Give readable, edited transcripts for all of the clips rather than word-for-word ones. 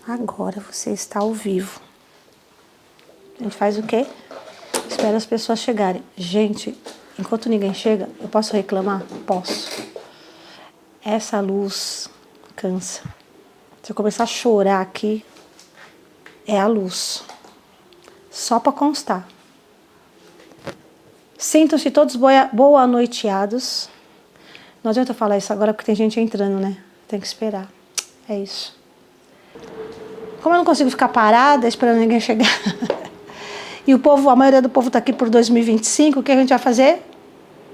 Agora você está ao vivo. A gente faz o quê? Espera as pessoas chegarem. Gente, enquanto ninguém chega, eu posso reclamar? Posso. Essa luz cansa. Se eu começar a chorar aqui, é a luz. Só para constar. Sintam-se todos boa-noiteados. Não adianta eu falar isso agora porque tem gente entrando, né? Tem que esperar. É isso. Como eu não consigo ficar parada esperando ninguém chegar. E o povo, a maioria do povo está aqui por 2025, o que a gente vai fazer?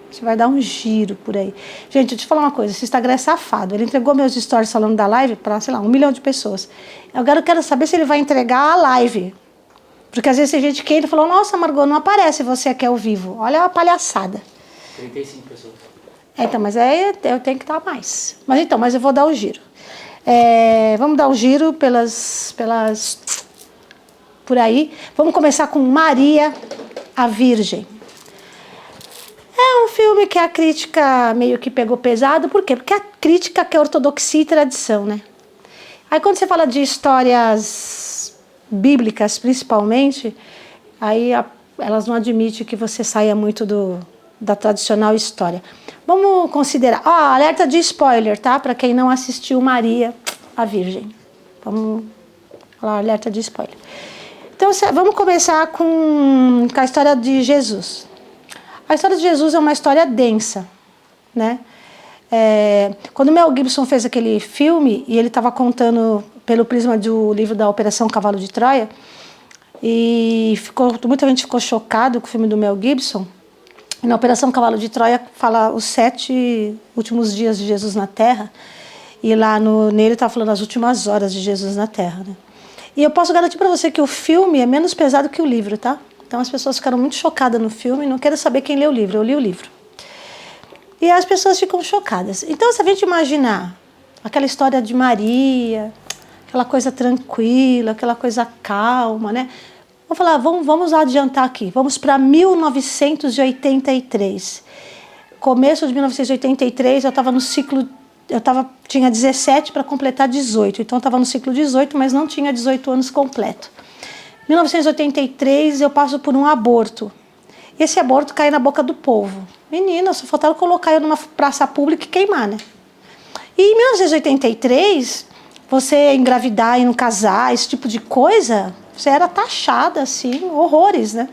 A gente vai dar um giro por aí. Gente, deixa eu te falar uma coisa, esse Instagram é safado. Ele entregou meus stories falando da live para, sei lá, 1 milhão de pessoas. Agora eu quero saber se ele vai entregar a live. Porque às vezes tem gente que entra e falou, nossa, Margot, não aparece você aqui ao vivo. Olha a palhaçada. 35 pessoas. Então, mas eu tenho que estar mais. Mas eu vou dar o giro. Vamos dar o giro por aí. Vamos começar com Maria, a Virgem. É um filme que a crítica meio que pegou pesado. Por quê? Porque a crítica quer ortodoxia e tradição, né? Aí quando você fala de histórias bíblicas, principalmente, aí elas não admitem que você saia muito da tradicional história. Vamos considerar... alerta de spoiler, tá? Para quem não assistiu Maria, a Virgem. Vamos falar alerta de spoiler. Então, vamos começar com a história de Jesus. A história de Jesus é uma história densa, né? Quando o Mel Gibson fez aquele filme, e ele estava contando pelo prisma do livro da Operação Cavalo de Troia, e muita gente ficou chocado com o filme do Mel Gibson. E na Operação Cavalo de Troia fala os 7 últimos dias de Jesus na Terra, e lá nele está falando as últimas horas de Jesus na Terra, né? E eu posso garantir para você que o filme é menos pesado que o livro, tá? Então as pessoas ficaram muito chocadas no filme, não quero saber quem leu o livro, eu li o livro. E as pessoas ficam chocadas. Então se a gente imaginar aquela história de Maria, aquela coisa tranquila, aquela coisa calma, né? Vamos falar, vamos adiantar aqui, vamos para 1983. Começo de 1983, eu estava no ciclo, tinha 17 para completar 18, então eu estava no ciclo 18, mas não tinha 18 anos completo. Em 1983, eu passo por um aborto. Esse aborto cai na boca do povo. Menina, só faltava colocar eu numa praça pública e queimar, né? E em 1983, você engravidar e não casar, esse tipo de coisa, você era taxada, assim, horrores, né?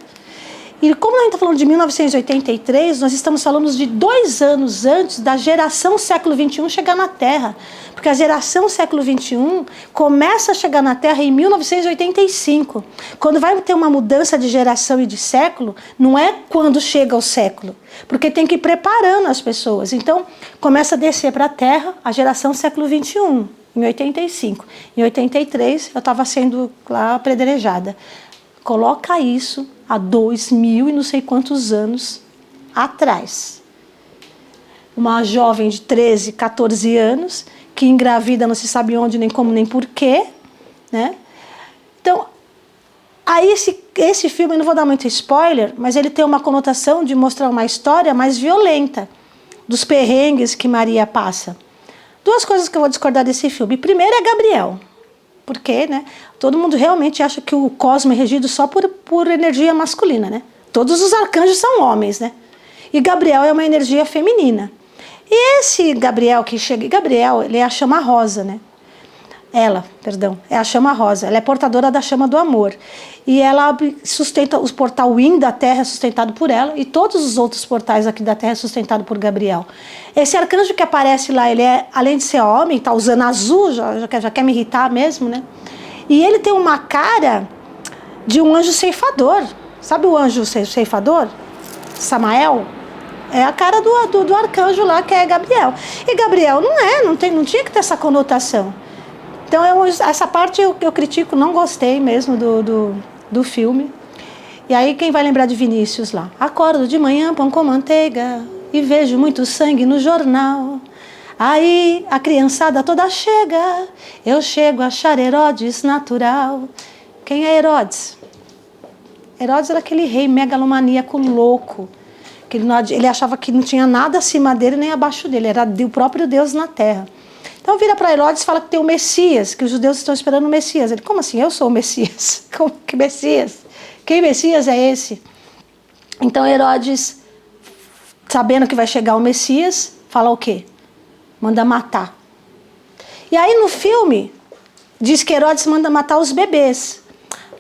E como a gente está falando de 1983, nós estamos falando de 2 anos antes da geração século XXI chegar na Terra. Porque a geração século XXI começa a chegar na Terra em 1985. Quando vai ter uma mudança de geração e de século, não é quando chega o século. Porque tem que ir preparando as pessoas. Então, começa a descer para a Terra a geração século XXI, em 85. Em 83, eu estava sendo lá apedrejada. Coloca isso há 2000 e não sei quantos anos atrás. Uma jovem de 13, 14 anos, que engravida não se sabe onde, nem como, nem porquê, né? Então, aí esse filme, eu não vou dar muito spoiler, mas ele tem uma conotação de mostrar uma história mais violenta, dos perrengues que Maria passa. 2 coisas que eu vou discordar desse filme. Primeiro é Gabriel. Porque, né, todo mundo realmente acha que o cosmos é regido só por energia masculina, né? Todos os arcanjos são homens, né? E Gabriel é uma energia feminina. E esse Gabriel que chega... Gabriel, ele é a chama rosa, né? É a chama rosa. Ela é portadora da chama do amor. E ela sustenta... O portal Win da Terra é sustentado por ela. E todos os outros portais aqui da Terra é sustentado por Gabriel. Esse arcanjo que aparece lá, ele é, além de ser homem, tá usando azul, já quer me irritar mesmo, né? E ele tem uma cara de um anjo ceifador. Sabe o anjo ceifador? Samael? É a cara do arcanjo lá, que é Gabriel. E Gabriel não tinha que ter essa conotação. Então, essa parte eu critico, não gostei mesmo do filme. E aí, quem vai lembrar de Vinícius lá? Acordo de manhã, pão com manteiga, e vejo muito sangue no jornal. Aí, a criançada toda chega, eu chego a achar Herodes natural. Quem é Herodes? Herodes era aquele rei megalomaníaco louco. Que ele achava que não tinha nada acima dele nem abaixo dele, era o próprio Deus na Terra. Então vira para Herodes e fala que tem o Messias, que os judeus estão esperando o Messias. Ele, como assim? Eu sou o Messias? Como que Messias? Que Messias é esse? Então Herodes, sabendo que vai chegar o Messias, fala o quê? Manda matar. E aí no filme, diz que Herodes manda matar os bebês.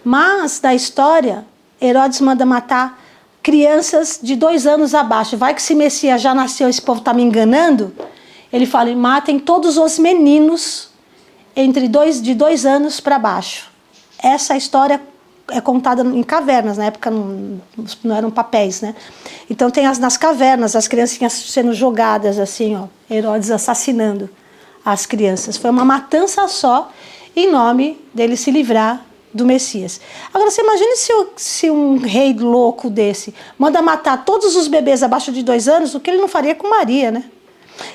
Mas, da história, Herodes manda matar crianças de 2 anos abaixo. Vai que esse Messias já nasceu, esse povo está me enganando. Ele fala, matem todos os meninos de 2 anos para baixo. Essa história é contada em cavernas, na época não eram papéis, né? Então tem nas cavernas, as criancinhas sendo jogadas assim, ó, Herodes assassinando as crianças. Foi uma matança só, em nome dele se livrar do Messias. Agora, você imagine se um rei louco desse manda matar todos os bebês abaixo de 2 anos, o que ele não faria com Maria, né?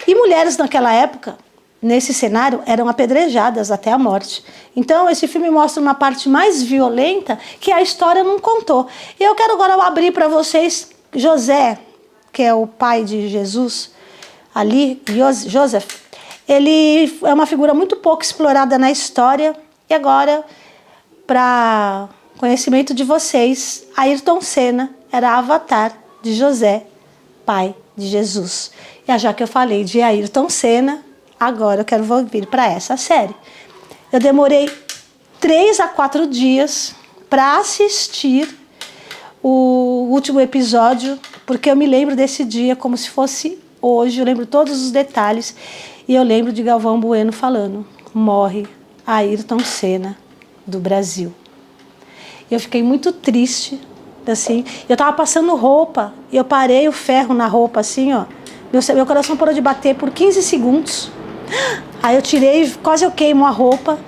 E mulheres naquela época, nesse cenário, eram apedrejadas até a morte. Então, esse filme mostra uma parte mais violenta que a história não contou. E eu quero agora abrir para vocês José, que é o pai de Jesus, ali, Joseph. Ele é uma figura muito pouco explorada na história. E agora, para conhecimento de vocês, Ayrton Senna era avatar de José, pai de Jesus. E já que eu falei de Ayrton Senna, agora eu quero vir para essa série. Eu demorei 3 a 4 dias para assistir o último episódio, porque eu me lembro desse dia como se fosse hoje, eu lembro todos os detalhes, e eu lembro de Galvão Bueno falando, morre Ayrton Senna do Brasil. Eu fiquei muito triste, assim, eu tava passando roupa, e eu parei o ferro na roupa, assim, ó, meu coração parou de bater por 15 segundos, aí eu tirei, quase eu queimo a roupa,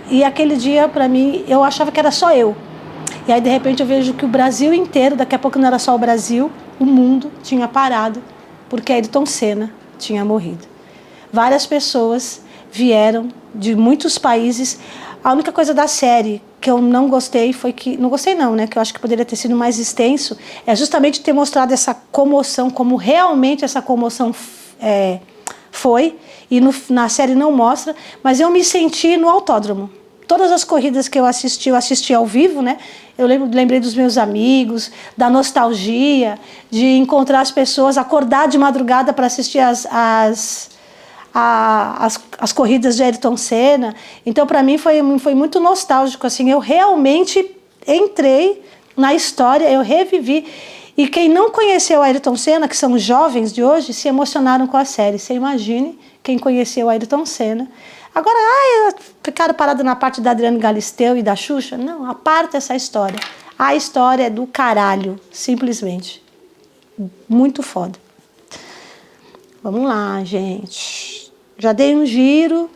e aquele dia, para mim, eu achava que era só eu. E aí, de repente, eu vejo que o Brasil inteiro, daqui a pouco não era só o Brasil, o mundo tinha parado, porque Ayrton Senna tinha morrido. Várias pessoas vieram de muitos países. A única coisa da série que eu não gostei foi que... Não gostei não, né? Que eu acho que poderia ter sido mais extenso. É justamente ter mostrado essa comoção, como realmente essa comoção foi. E na série não mostra. Mas eu me senti no autódromo. Todas as corridas que eu assisti ao vivo, né? Eu lembrei dos meus amigos, da nostalgia, de encontrar as pessoas, acordar de madrugada para assistir as corridas de Ayrton Senna. Então, para mim, foi muito nostálgico. Assim, eu realmente entrei na história, eu revivi. E quem não conheceu Ayrton Senna, que são os jovens de hoje, se emocionaram com a série. Você imagine quem conheceu Ayrton Senna. Agora, ficaram parados na parte da Adriana Galisteu e da Xuxa? Não, aparta essa história. A história é do caralho, simplesmente. Muito foda. Vamos lá, gente. Já dei um giro.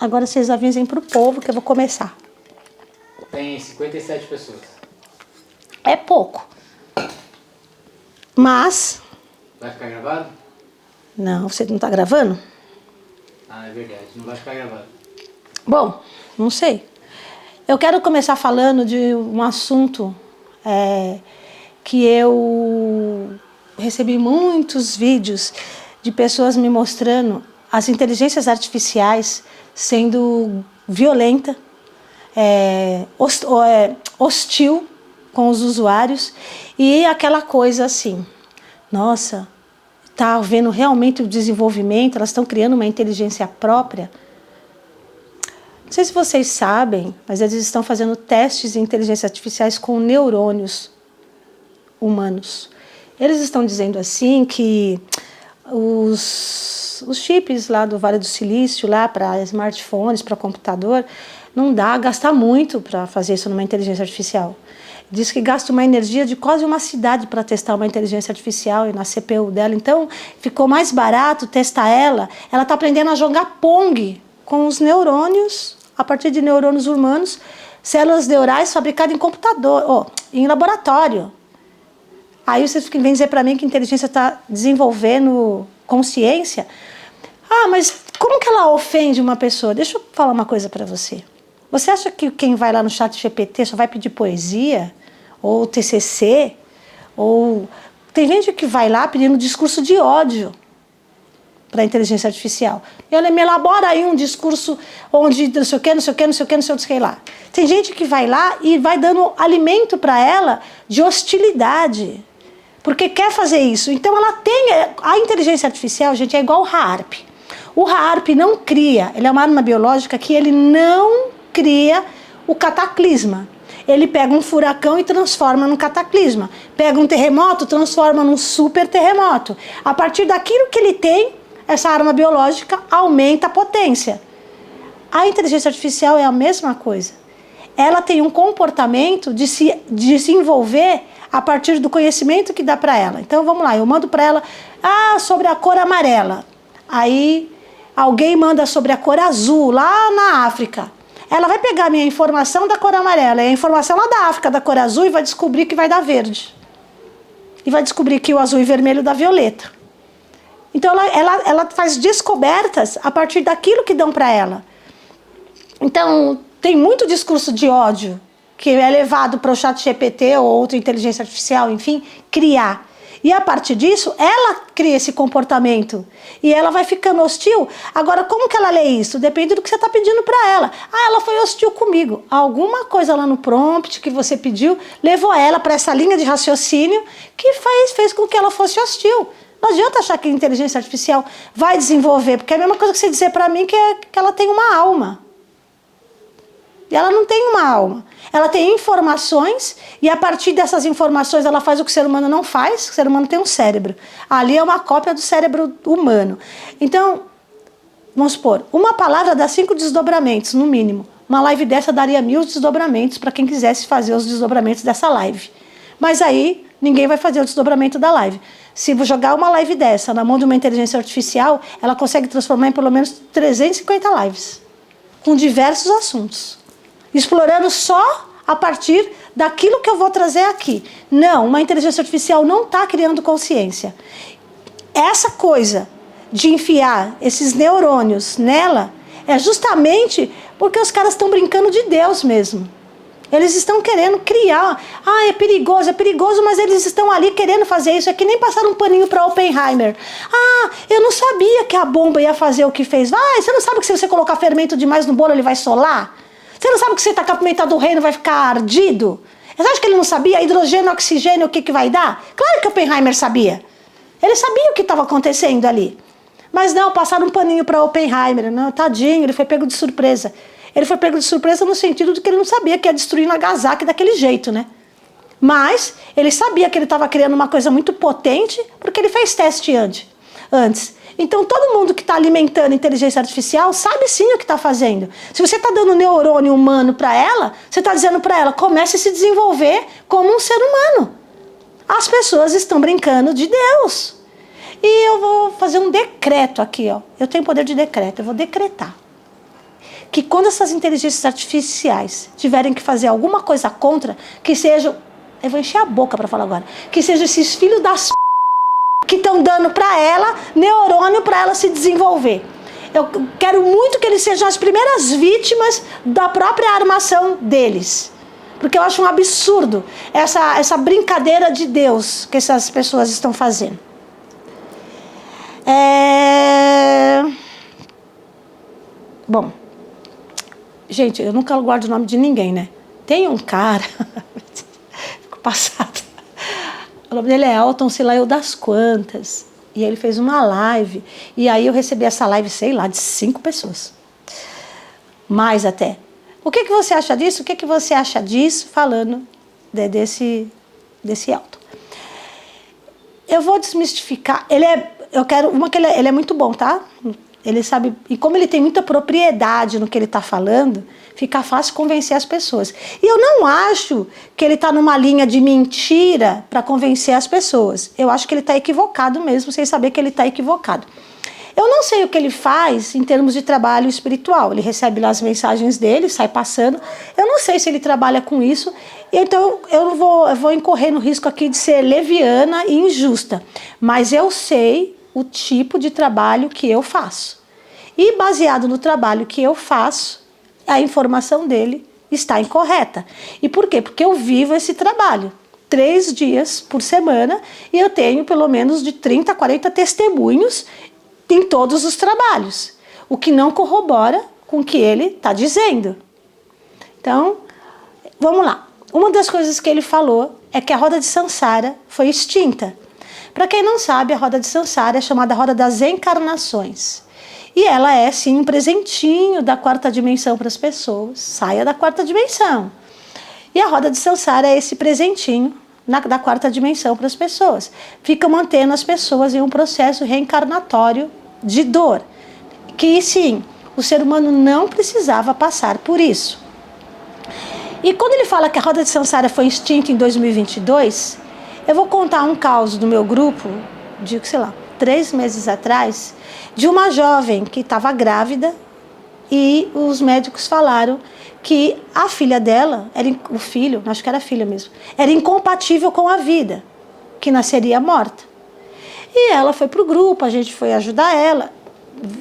Agora vocês avisem pro povo que eu vou começar. Tem 57 pessoas. É pouco. Mas... Vai ficar gravado? Não, você não tá gravando? Ah, é verdade. Não vai ficar gravado. Bom, não sei. Eu quero começar falando de um assunto que eu recebi muitos vídeos de pessoas me mostrando as inteligências artificiais sendo violenta, hostil com os usuários e aquela coisa assim, nossa, está havendo realmente o desenvolvimento, elas estão criando uma inteligência própria. Não sei se vocês sabem, mas eles estão fazendo testes de inteligência artificiais com neurônios humanos. Eles estão dizendo assim que os chips lá do Vale do Silício, lá para smartphones, para computador, não dá, gasta muito para fazer isso numa inteligência artificial. Diz que gasta uma energia de quase uma cidade para testar uma inteligência artificial e na CPU dela. Então, ficou mais barato testar ela. Ela está aprendendo a jogar Pong com os neurônios, a partir de neurônios humanos, células neurais fabricadas em computador, em laboratório. Aí vocês vêm dizer para mim que a inteligência está desenvolvendo consciência. Ah, mas como que ela ofende uma pessoa? Deixa eu falar uma coisa para você. Você acha que quem vai lá no ChatGPT só vai pedir poesia? Ou TCC? Ou... Tem gente que vai lá pedindo discurso de ódio. para a inteligência artificial. Ela me elabora aí um discurso onde não sei o que, não sei o que, não sei o que, não sei o que lá. Tem gente que vai lá e vai dando alimento para ela de hostilidade, porque quer fazer isso. Então ela tem... A inteligência artificial, gente, é igual o HAARP. O HAARP não cria, ele é uma arma biológica que ele não cria o cataclisma. Ele pega um furacão e transforma num cataclisma. Pega um terremoto, transforma num super terremoto. A partir daquilo que ele tem, essa arma biológica aumenta a potência. A inteligência artificial é a mesma coisa. Ela tem um comportamento de se desenvolver a partir do conhecimento que dá para ela. Então vamos lá, eu mando para ela sobre a cor amarela. Aí alguém manda sobre a cor azul, lá na África. Ela vai pegar a minha informação da cor amarela e a informação lá da África da cor azul e vai descobrir que vai dar verde. E vai descobrir que o azul e vermelho dá violeta. Então ela faz descobertas a partir daquilo que dão para ela. Então tem muito discurso de ódio que é levado para o ChatGPT ou outra inteligência artificial, enfim, criar. E a partir disso, ela cria esse comportamento. E ela vai ficando hostil. Agora, como que ela lê isso? Depende do que você está pedindo para ela. Ela foi hostil comigo. Alguma coisa lá no prompt que você pediu levou ela para essa linha de raciocínio que fez com que ela fosse hostil. Não adianta achar que a inteligência artificial vai desenvolver, porque é a mesma coisa que você dizer para mim que ela tem uma alma. E ela não tem uma alma. Ela tem informações e a partir dessas informações ela faz o que o ser humano não faz. O ser humano tem um cérebro. Ali é uma cópia do cérebro humano. Então, vamos supor, uma palavra dá 5 desdobramentos, no mínimo. Uma live dessa daria 1000 desdobramentos para quem quisesse fazer os desdobramentos dessa live. Mas aí, ninguém vai fazer o desdobramento da live. Se jogar uma live dessa na mão de uma inteligência artificial, ela consegue transformar em pelo menos 350 lives. Com diversos assuntos. Explorando só a partir daquilo que eu vou trazer aqui. Não, uma inteligência artificial não está criando consciência. Essa coisa de enfiar esses neurônios nela é justamente porque os caras estão brincando de Deus mesmo. Eles estão querendo criar. É perigoso, mas eles estão ali querendo fazer isso. É que nem passaram um paninho para Oppenheimer. Eu não sabia que a bomba ia fazer o que fez. Você não sabe que se você colocar fermento demais no bolo ele vai solar? Você não sabe que você tacar pimenta do reino vai ficar ardido? Você acha que ele não sabia? Hidrogênio, oxigênio, o que vai dar? Claro que Oppenheimer sabia. Ele sabia o que estava acontecendo ali. Mas não, passaram um paninho para Oppenheimer. Não, tadinho, ele foi pego de surpresa. Ele foi pego de surpresa no sentido de que ele não sabia que ia destruir Nagasaki daquele jeito, né? Mas ele sabia que ele estava criando uma coisa muito potente porque ele fez teste antes. Então, todo mundo que está alimentando inteligência artificial sabe sim o que está fazendo. Se você está dando neurônio humano para ela, você está dizendo para ela, comece a se desenvolver como um ser humano. As pessoas estão brincando de Deus. E eu vou fazer um decreto aqui, ó. Eu tenho poder de decreto, eu vou decretar. Que quando essas inteligências artificiais tiverem que fazer alguma coisa contra, que sejam... Eu vou encher a boca para falar agora. Que sejam esses filhos das... que estão dando para ela neurônio para ela se desenvolver. Eu quero muito que eles sejam as primeiras vítimas da própria armação deles. Porque eu acho um absurdo essa brincadeira de Deus que essas pessoas estão fazendo. Bom, gente, eu nunca guardo o nome de ninguém, né? Tem um cara, fico passada. O nome dele é Elton, sei lá eu das quantas. E ele fez uma live. E aí eu recebi essa live, sei lá, de 5 pessoas. Mais até. O que você acha disso? O que você acha disso? Falando desse Elton. Eu vou desmistificar. Ele é muito bom, tá? Ele sabe, e como ele tem muita propriedade no que ele está falando, fica fácil convencer as pessoas. E eu não acho que ele está numa linha de mentira para convencer as pessoas. Eu acho que ele está equivocado mesmo, sem saber que ele está equivocado. Eu não sei o que ele faz em termos de trabalho espiritual. Ele recebe lá as mensagens dele, sai passando. Eu não sei se ele trabalha com isso. Então eu vou incorrer no risco aqui de ser leviana e injusta. Mas eu sei o tipo de trabalho que eu faço. E baseado no trabalho que eu faço, a informação dele está incorreta. E por quê? Porque eu vivo esse trabalho 3 dias por semana e eu tenho pelo menos de 30 a 40 testemunhos em todos os trabalhos, o que não corrobora com o que ele está dizendo. Então, vamos lá. Uma das coisas que ele falou é que a roda de Sansara foi extinta. Para quem não sabe, a roda de Sansara é chamada roda das encarnações. E ela é, sim, um presentinho da quarta dimensão para as pessoas. Saia da quarta dimensão. E a roda de Sansara é esse presentinho da quarta dimensão para as pessoas. Fica mantendo as pessoas em um processo reencarnatório de dor. Que, sim, o ser humano não precisava passar por isso. E quando ele fala que a roda de Sansara foi extinta em 2022, eu vou contar um caso do meu grupo, de, 3 meses atrás, de uma jovem que estava grávida e os médicos falaram que a filha dela, o filho, acho que era a filha mesmo, era incompatível com a vida, que nasceria morta. E ela foi para o grupo, a gente foi ajudar ela.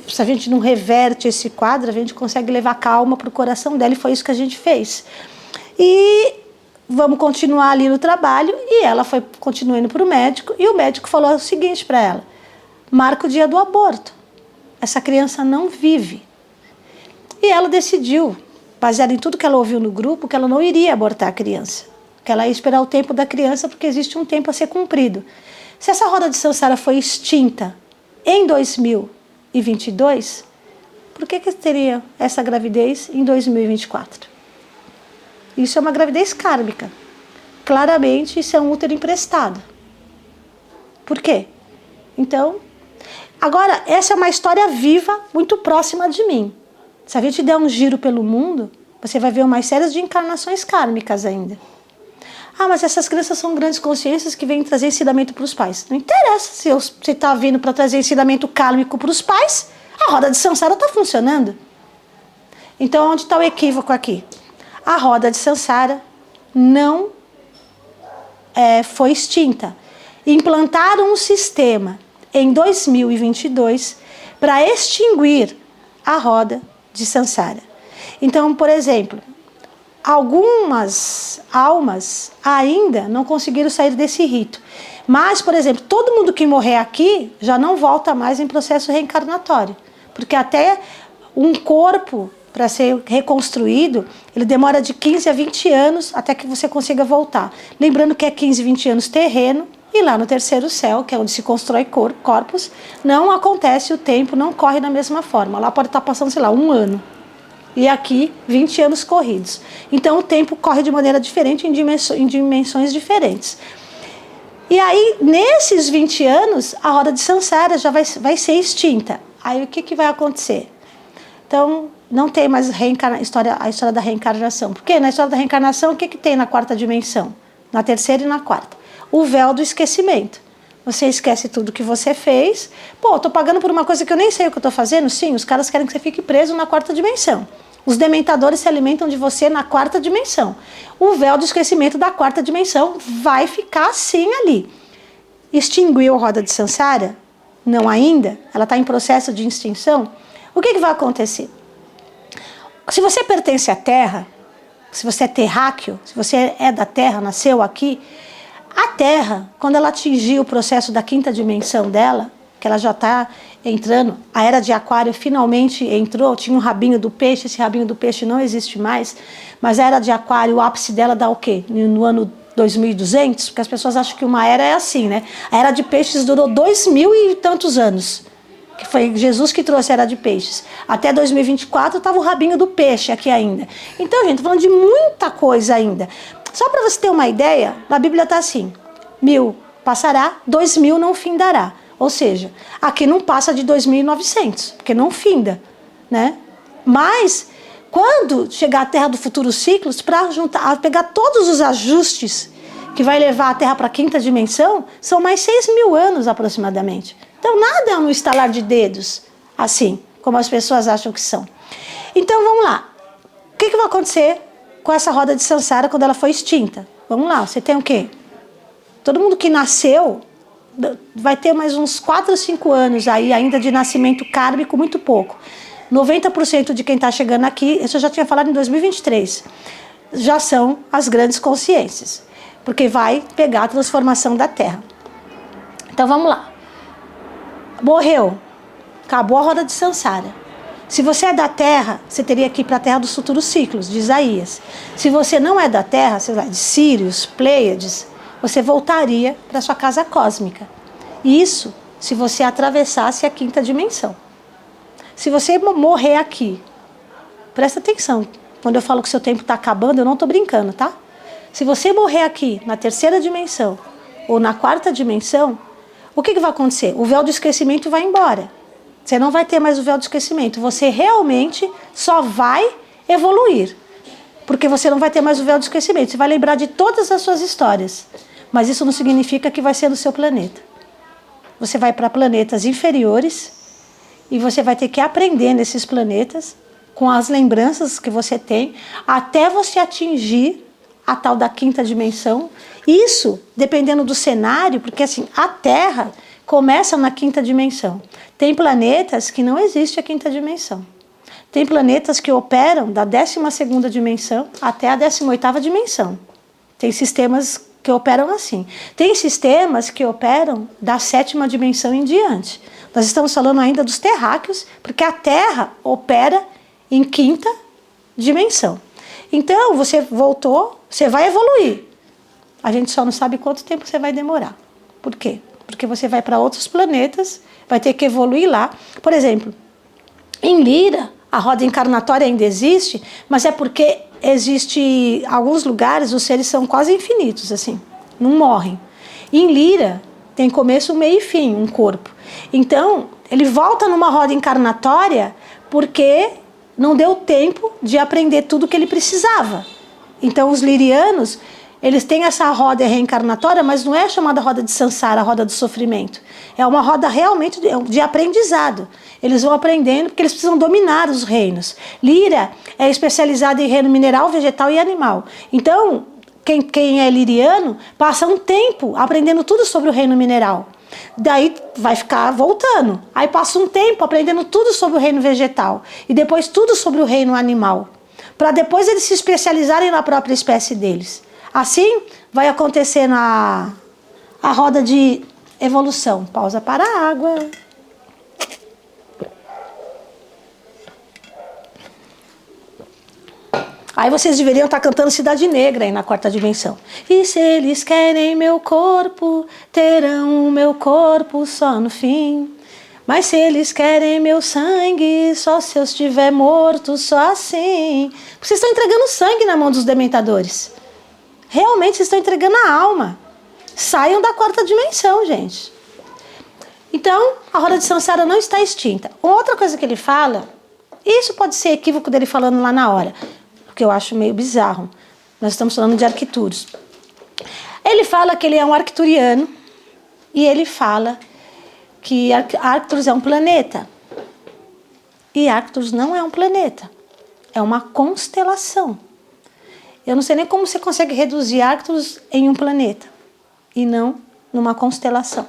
Se a gente não reverte esse quadro, a gente consegue levar calma para o coração dela, e foi isso que a gente fez. E vamos continuar ali no trabalho, e ela foi continuando para o médico, e o médico falou o seguinte para ela: marca o dia do aborto, essa criança não vive. E ela decidiu, baseada em tudo que ela ouviu no grupo, que ela não iria abortar a criança, que ela ia esperar o tempo da criança, porque existe um tempo a ser cumprido. Se essa roda de Sansara foi extinta em 2022, por que teria essa gravidez em 2024? Isso é uma gravidez kármica. Claramente, isso é um útero emprestado. Por quê? Então, agora, essa é uma história viva, muito próxima de mim. Se a gente der um giro pelo mundo, você vai ver umas séries de encarnações kármicas ainda. Ah, mas essas crianças são grandes consciências que vêm trazer ensinamento para os pais. Não interessa se você está vindo para trazer ensinamento kármico para os pais, a roda de Sansara está funcionando. Então, onde está o equívoco aqui? A roda de Sansara não foi extinta. Implantaram um sistema em 2022 para extinguir a roda de Sansara. Então, por exemplo, algumas almas ainda não conseguiram sair desse rito. Mas, por exemplo, todo mundo que morrer aqui já não volta mais em processo reencarnatório. Porque até um corpo, para ser reconstruído, ele demora de 15 a 20 anos até que você consiga voltar. Lembrando que é 15, 20 anos terreno, e lá no terceiro céu, que é onde se constrói corpos, não acontece o tempo, não corre da mesma forma. Lá pode estar passando, 1 ano. E aqui, 20 anos corridos. Então, o tempo corre de maneira diferente, em dimensões diferentes. E aí, nesses 20 anos, a roda de Sansara já vai ser extinta. Aí, o que vai acontecer? Então, não tem mais a história da reencarnação. Porque na história da reencarnação, o que tem na quarta dimensão? Na terceira e na quarta? O véu do esquecimento. Você esquece tudo que você fez. Pô, estou pagando por uma coisa que eu nem sei o que eu estou fazendo? Sim, os caras querem que você fique preso na quarta dimensão. Os dementadores se alimentam de você na quarta dimensão. O véu do esquecimento da quarta dimensão vai ficar assim ali. Extinguiu a roda de Sansara? Não ainda. Ela está em processo de extinção. O que vai acontecer? Se você pertence à Terra, se você é terráqueo, se você é da Terra, nasceu aqui, a Terra, quando ela atingir o processo da quinta dimensão dela, que ela já está entrando, a era de Aquário finalmente entrou, tinha um rabinho do peixe, esse rabinho do peixe não existe mais, mas a era de Aquário, o ápice dela dá o quê? No ano 2200, porque as pessoas acham que uma era é assim, né? A era de peixes durou 2000 e tantos anos, que foi Jesus que trouxe a era de peixes. Até 2024 estava o rabinho do peixe aqui ainda. Então, gente, tô falando de muita coisa ainda. Só para você ter uma ideia, na Bíblia está assim: 1000 passará, 2000 não findará. Ou seja, aqui não passa de 2900, porque não finda, né? Mas, quando chegar a Terra do Futuro Ciclos, para pegar todos os ajustes que vai levar a Terra para a quinta dimensão, são mais 6.000 anos aproximadamente. Então, nada é um estalar de dedos, assim, como as pessoas acham que são. Então, vamos lá. O que vai acontecer com essa roda de Sansara quando ela foi extinta? Vamos lá, você tem o quê? Todo mundo que nasceu vai ter mais uns 4 ou 5 anos aí ainda de nascimento kármico, muito pouco. 90% de quem está chegando aqui, isso eu já tinha falado em 2023, já são as grandes consciências, porque vai pegar a transformação da Terra. Então vamos lá. Morreu. Acabou a roda de Sansara. Se você é da Terra, você teria que ir para a Terra dos futuros ciclos, de Isaías. Se você não é da Terra, você vai de Sírios, Pleiades, você voltaria para sua casa cósmica. Isso se você atravessasse a quinta dimensão. Se você morrer aqui, presta atenção, quando eu falo que seu tempo está acabando, eu não estou brincando, tá? Se você morrer aqui, na terceira dimensão, ou na quarta dimensão, o que vai acontecer? O véu do esquecimento vai embora. Você não vai ter mais o véu do esquecimento. Você realmente só vai evoluir. Porque você não vai ter mais o véu do esquecimento. Você vai lembrar de todas as suas histórias. Mas isso não significa que vai ser no seu planeta. Você vai para planetas inferiores e você vai ter que aprender nesses planetas com as lembranças que você tem até você atingir a tal da quinta dimensão. Isso dependendo do cenário, porque assim, a Terra começa na quinta dimensão. Tem planetas que não existe a quinta dimensão. Tem planetas que operam da 12ª dimensão até a 18ª dimensão. Tem sistemas que operam assim. Tem sistemas que operam da 7ª dimensão em diante. Nós estamos falando ainda dos terráqueos, porque a Terra opera em quinta dimensão. Então, você voltou, você vai evoluir. A gente só não sabe quanto tempo você vai demorar. Por quê? Porque você vai para outros planetas, vai ter que evoluir lá. Por exemplo, em Lira, a roda encarnatória ainda existe, mas é porque existe alguns lugares, os seres são quase infinitos, assim, não morrem. Em Lira, tem começo, meio e fim, um corpo. Então, ele volta numa roda encarnatória porque não deu tempo de aprender tudo que ele precisava. Então, os lirianos, eles têm essa roda reencarnatória, mas não é chamada roda de Sansara, a roda do sofrimento. É uma roda realmente de aprendizado. Eles vão aprendendo porque eles precisam dominar os reinos. Lira é especializada em reino mineral, vegetal e animal. Então, quem é liriano passa um tempo aprendendo tudo sobre o reino mineral. Daí vai ficar voltando. Aí passa um tempo aprendendo tudo sobre o reino vegetal. E depois tudo sobre o reino animal. Para depois eles se especializarem na própria espécie deles. Assim vai acontecer a roda de evolução. Pausa para a água. Aí vocês deveriam estar cantando Cidade Negra aí na quarta dimensão. E se eles querem meu corpo, terão o meu corpo só no fim. Mas se eles querem meu sangue, só se eu estiver morto, só assim. Vocês estão entregando sangue na mão dos dementadores. Realmente vocês estão entregando a alma. Saiam da quarta dimensão, gente. Então, a roda de Sansara não está extinta. Uma outra coisa que ele fala, isso pode ser equívoco dele falando lá na hora, porque eu acho meio bizarro. Nós estamos falando de Arcturus. Ele fala que ele é um arcturiano e ele fala que Arcturus é um planeta. E Arcturus não é um planeta. É uma constelação. Eu não sei nem como você consegue reduzir Arcturus em um planeta e não numa constelação.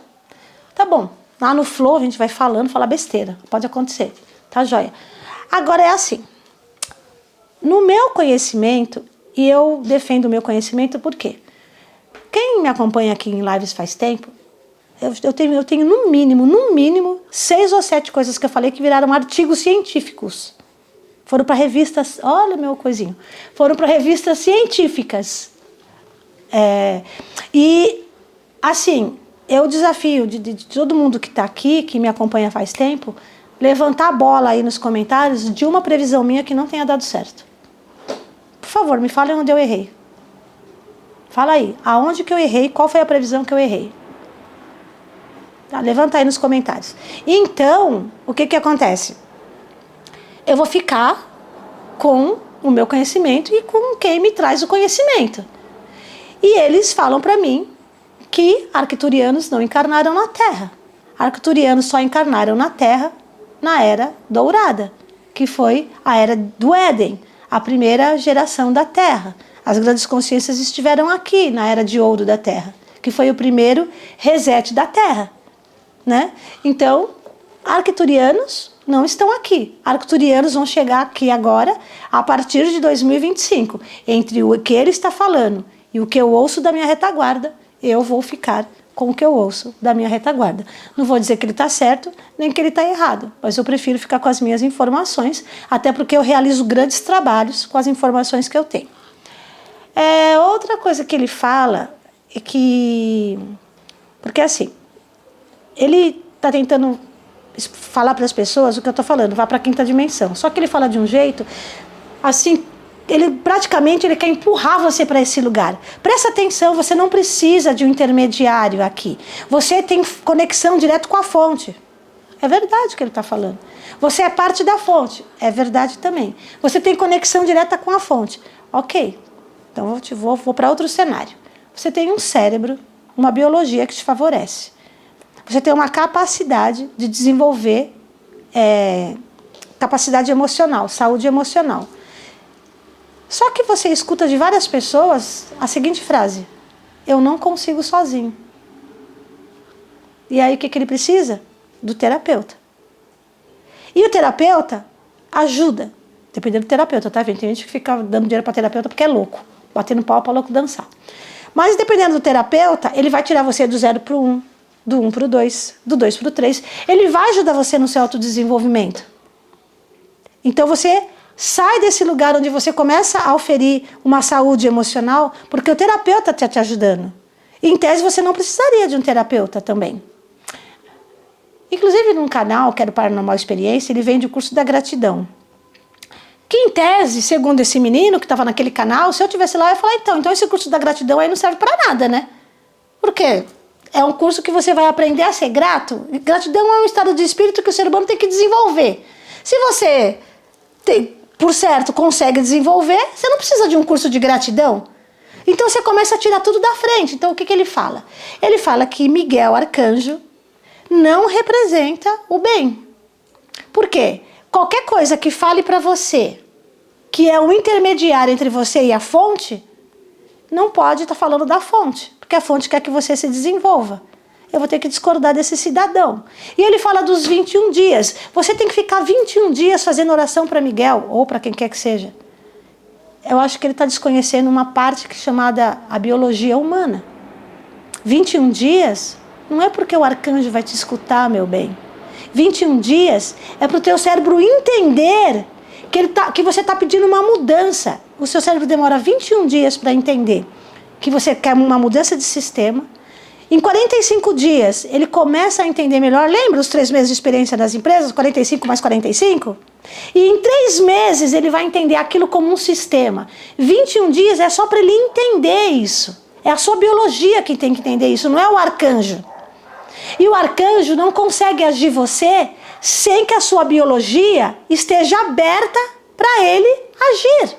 Tá bom, lá no Flow a gente vai falando, falar besteira. Pode acontecer, tá joia? Agora é assim. No meu conhecimento, e eu defendo o meu conhecimento por quê? Quem me acompanha aqui em lives faz tempo, eu tenho no mínimo 6 ou 7 coisas que eu falei que viraram artigos científicos. Foram para revistas, olha meu coisinho, foram para revistas científicas. E assim, eu desafio de todo mundo que está aqui, que me acompanha faz tempo, levantar a bola aí nos comentários de uma previsão minha que não tenha dado certo. Por favor, me fale onde eu errei. Fala aí, aonde que eu errei, qual foi a previsão que eu errei. Tá, levanta aí nos comentários. Então, o que acontece? Eu vou ficar com o meu conhecimento e com quem me traz o conhecimento. E eles falam para mim que arcturianos não encarnaram na Terra. Arcturianos só encarnaram na Terra na Era Dourada, que foi a Era do Éden, a primeira geração da Terra. As grandes consciências estiveram aqui na Era de Ouro da Terra, que foi o primeiro reset da Terra, né? Então, arcturianos não estão aqui. Arcturianos vão chegar aqui agora a partir de 2025. Entre o que ele está falando e o que eu ouço da minha retaguarda, eu vou ficar com o que eu ouço da minha retaguarda. Não vou dizer que ele está certo, nem que ele está errado, mas eu prefiro ficar com as minhas informações, até porque eu realizo grandes trabalhos com as informações que eu tenho. Outra coisa que ele fala é que... Porque assim, ele está tentando falar para as pessoas o que eu estou falando, vá para a quinta dimensão. Só que ele fala de um jeito, assim, ele quer empurrar você para esse lugar. Presta atenção, você não precisa de um intermediário aqui. Você tem conexão direto com a fonte. É verdade o que ele está falando. Você é parte da fonte. É verdade também. Você tem conexão direta com a fonte. Ok, então vou para outro cenário. Você tem um cérebro, uma biologia que te favorece. Você tem uma capacidade de desenvolver capacidade emocional, saúde emocional. Só que você escuta de várias pessoas a seguinte frase: eu não consigo sozinho. E aí o que ele precisa? Do terapeuta. E o terapeuta ajuda, dependendo do terapeuta, tá, gente? Tem gente que fica dando dinheiro para terapeuta porque é louco, batendo pau para louco dançar. Mas dependendo do terapeuta, ele vai tirar você do 0 para o 1, do 1 para o 2, do 2 para o 3. Ele vai ajudar você no seu autodesenvolvimento. Então você sai desse lugar onde você começa a oferir uma saúde emocional, porque o terapeuta está te ajudando. E, em tese, você não precisaria de um terapeuta também. Inclusive, num canal, Quero Paranormal Experiência, ele vende o curso da gratidão. Que, em tese, segundo esse menino que estava naquele canal, se eu estivesse lá, eu ia falar, então esse curso da gratidão aí não serve para nada, né? Por quê? É um curso que você vai aprender a ser grato. Gratidão é um estado de espírito que o ser humano tem que desenvolver. Se você por certo, consegue desenvolver, você não precisa de um curso de gratidão. Então você começa a tirar tudo da frente. Então o que ele fala? Ele fala que Miguel Arcanjo não representa o bem. Por quê? Qualquer coisa que fale para você que é um intermediário entre você e a fonte, não pode estar falando da fonte, porque a fonte quer que você se desenvolva. Eu vou ter que discordar desse cidadão. E ele fala dos 21 dias. Você tem que ficar 21 dias fazendo oração para Miguel, ou para quem quer que seja. Eu acho que ele está desconhecendo uma parte que é chamada a biologia humana. 21 dias não é porque o arcanjo vai te escutar, meu bem. 21 dias é para o teu cérebro entender que você está pedindo uma mudança. O seu cérebro demora 21 dias para entender que você quer uma mudança de sistema. Em 45 dias, ele começa a entender melhor. Lembra os 3 meses de experiência das empresas? 45 mais 45? E em 3 meses, ele vai entender aquilo como um sistema. 21 dias é só para ele entender isso. É a sua biologia que tem que entender isso, não é o arcanjo. E o arcanjo não consegue agir você sem que a sua biologia esteja aberta para ele agir.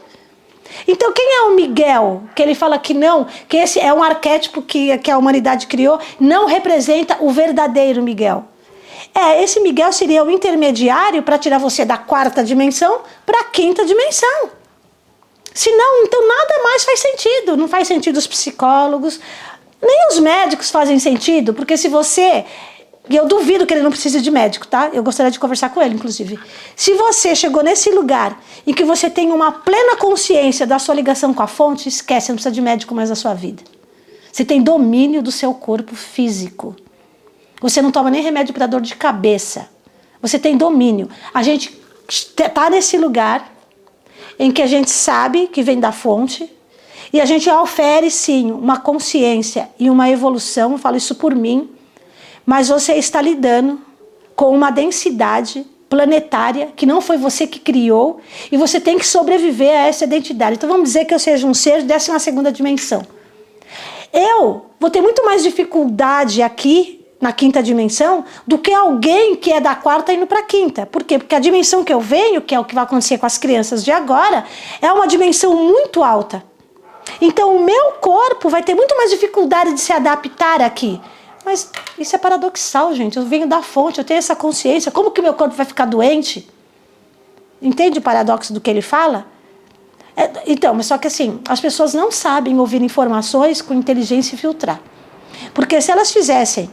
Então quem é o Miguel? Que ele fala que não, que esse é um arquétipo que a humanidade criou, não representa o verdadeiro Miguel. Esse Miguel seria o intermediário para tirar você da 4ª dimensão para a 5ª dimensão. Senão, então nada mais faz sentido. Não faz sentido os psicólogos, nem os médicos fazem sentido, porque se você... E eu duvido que ele não precise de médico, tá? Eu gostaria de conversar com ele, inclusive. Se você chegou nesse lugar em que você tem uma plena consciência da sua ligação com a fonte, esquece, não precisa de médico mais na sua vida. Você tem domínio do seu corpo físico. Você não toma nem remédio para dor de cabeça. Você tem domínio. A gente está nesse lugar em que a gente sabe que vem da fonte e a gente ofere, sim, uma consciência e uma evolução. Eu falo isso por mim. Mas você está lidando com uma densidade planetária que não foi você que criou e você tem que sobreviver a essa identidade. Então vamos dizer que eu seja um ser de 12ª dimensão. Eu vou ter muito mais dificuldade aqui na 5ª dimensão do que alguém que é da 4ª indo para a 5ª. Por quê? Porque a dimensão que eu venho, que é o que vai acontecer com as crianças de agora, é uma dimensão muito alta. Então o meu corpo vai ter muito mais dificuldade de se adaptar aqui. Mas isso é paradoxal, gente. Eu venho da fonte, eu tenho essa consciência. Como que meu corpo vai ficar doente? Entende o paradoxo do que ele fala? Então, mas só que assim, as pessoas não sabem ouvir informações com inteligência e filtrar. Porque se elas fizessem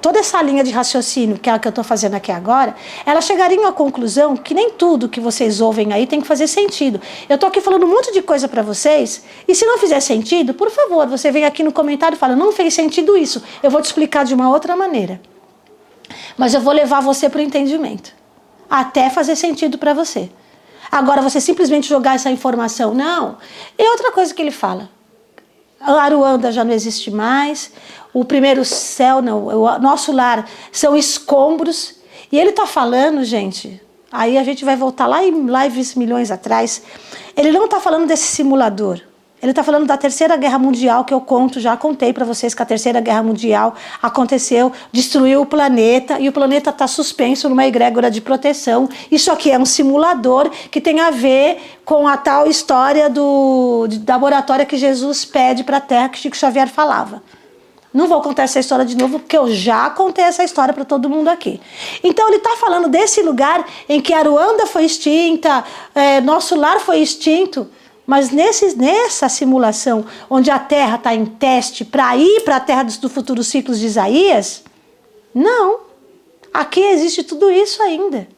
toda essa linha de raciocínio, que é a que eu estou fazendo aqui agora, elas chegariam à conclusão que nem tudo que vocês ouvem aí tem que fazer sentido. Eu estou aqui falando um monte de coisa para vocês, e se não fizer sentido, por favor, você vem aqui no comentário e fala, não fez sentido isso, eu vou te explicar de uma outra maneira. Mas eu vou levar você para o entendimento, até fazer sentido para você. Agora, você simplesmente jogar essa informação, não. E outra coisa que ele fala, a Aruanda já não existe mais, o primeiro céu, não, o nosso lar são escombros. E ele está falando, gente, aí a gente vai voltar lá em lives milhões atrás, ele não está falando desse simulador. Ele está falando da Terceira Guerra Mundial, que eu já contei para vocês que a Terceira Guerra Mundial aconteceu, destruiu o planeta, e o planeta está suspenso numa egrégora de proteção. Isso aqui é um simulador que tem a ver com a tal história da moratória que Jesus pede para a Terra, que Chico Xavier falava. Não vou contar essa história de novo, porque eu já contei essa história para todo mundo aqui. Então ele está falando desse lugar em que Aruanda foi extinta, nosso lar foi extinto, mas nessa simulação, onde a Terra está em teste para ir para a Terra do futuro ciclos de Isaías, não. Aqui existe tudo isso ainda.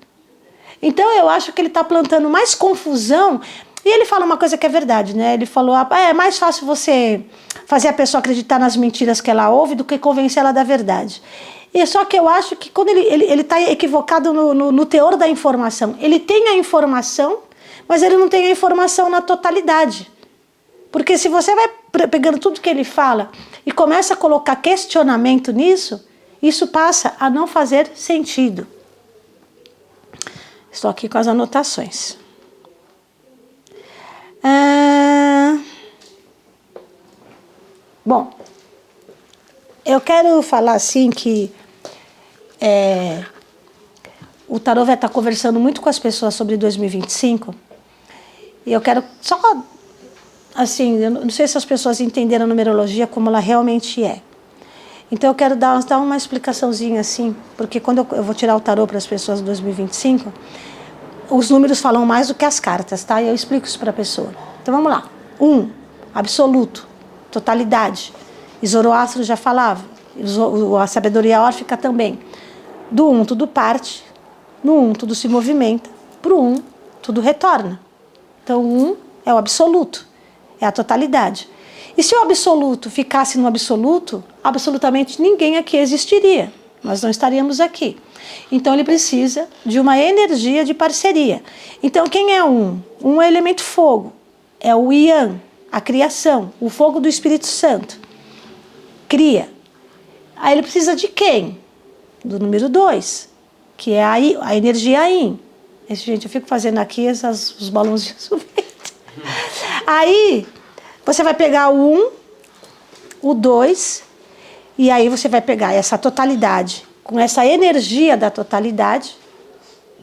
Então eu acho que ele está plantando mais confusão. E ele fala uma coisa que é verdade, né? Ele falou, é mais fácil você fazer a pessoa acreditar nas mentiras que ela ouve do que convencer ela da verdade. E só que eu acho que quando ele está equivocado no teor da informação. Ele tem a informação, mas ele não tem a informação na totalidade. Porque se você vai pegando tudo que ele fala e começa a colocar questionamento nisso, isso passa a não fazer sentido. Estou aqui com as anotações. Bom, eu quero falar assim que o tarô vai estar conversando muito com as pessoas sobre 2025. E eu quero só, assim, eu não sei se as pessoas entenderam a numerologia como ela realmente é. Então eu quero dar uma explicaçãozinha assim, porque quando eu vou tirar o tarô para as pessoas em 2025, os números falam mais do que as cartas, tá? E eu explico isso para a pessoa. Então vamos lá. 1, absoluto, totalidade. E Zoroastro já falava, a sabedoria órfica também. Do 1 tudo parte, no 1 tudo se movimenta, pro 1 tudo retorna. Então, 1 é o absoluto, é a totalidade. E se o absoluto ficasse no absoluto, absolutamente ninguém aqui existiria. Nós não estaríamos aqui. Então, ele precisa de uma energia de parceria. Então, quem é 1? 1 é elemento fogo, é o Yang, a criação, o fogo do Espírito Santo. Cria. Aí ele precisa de quem? Do número 2, que é a energia Yin. Gente, eu fico fazendo aqui os balãozinhos. Aí, você vai pegar o 1, o 2, e aí você vai pegar essa totalidade, com essa energia da totalidade,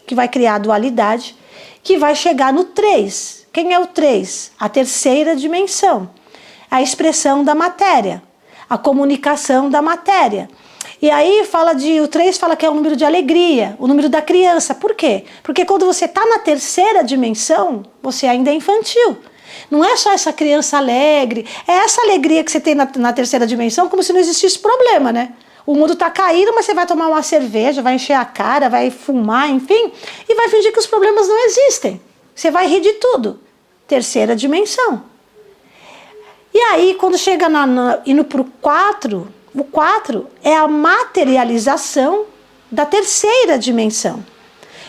que vai criar a dualidade, que vai chegar no 3. Quem é o 3? A terceira dimensão. A expressão da matéria, a comunicação da matéria. E aí o 3 fala que é o número de alegria, o número da criança. Por quê? Porque quando você está na terceira dimensão, você ainda é infantil. Não é só essa criança alegre, é essa alegria que você tem na terceira dimensão, como se não existisse problema, né? O mundo está caído, mas você vai tomar uma cerveja, vai encher a cara, vai fumar, enfim, e vai fingir que os problemas não existem. Você vai rir de tudo. Terceira dimensão. E aí, quando chega indo para o 4... O 4 é a materialização da terceira dimensão.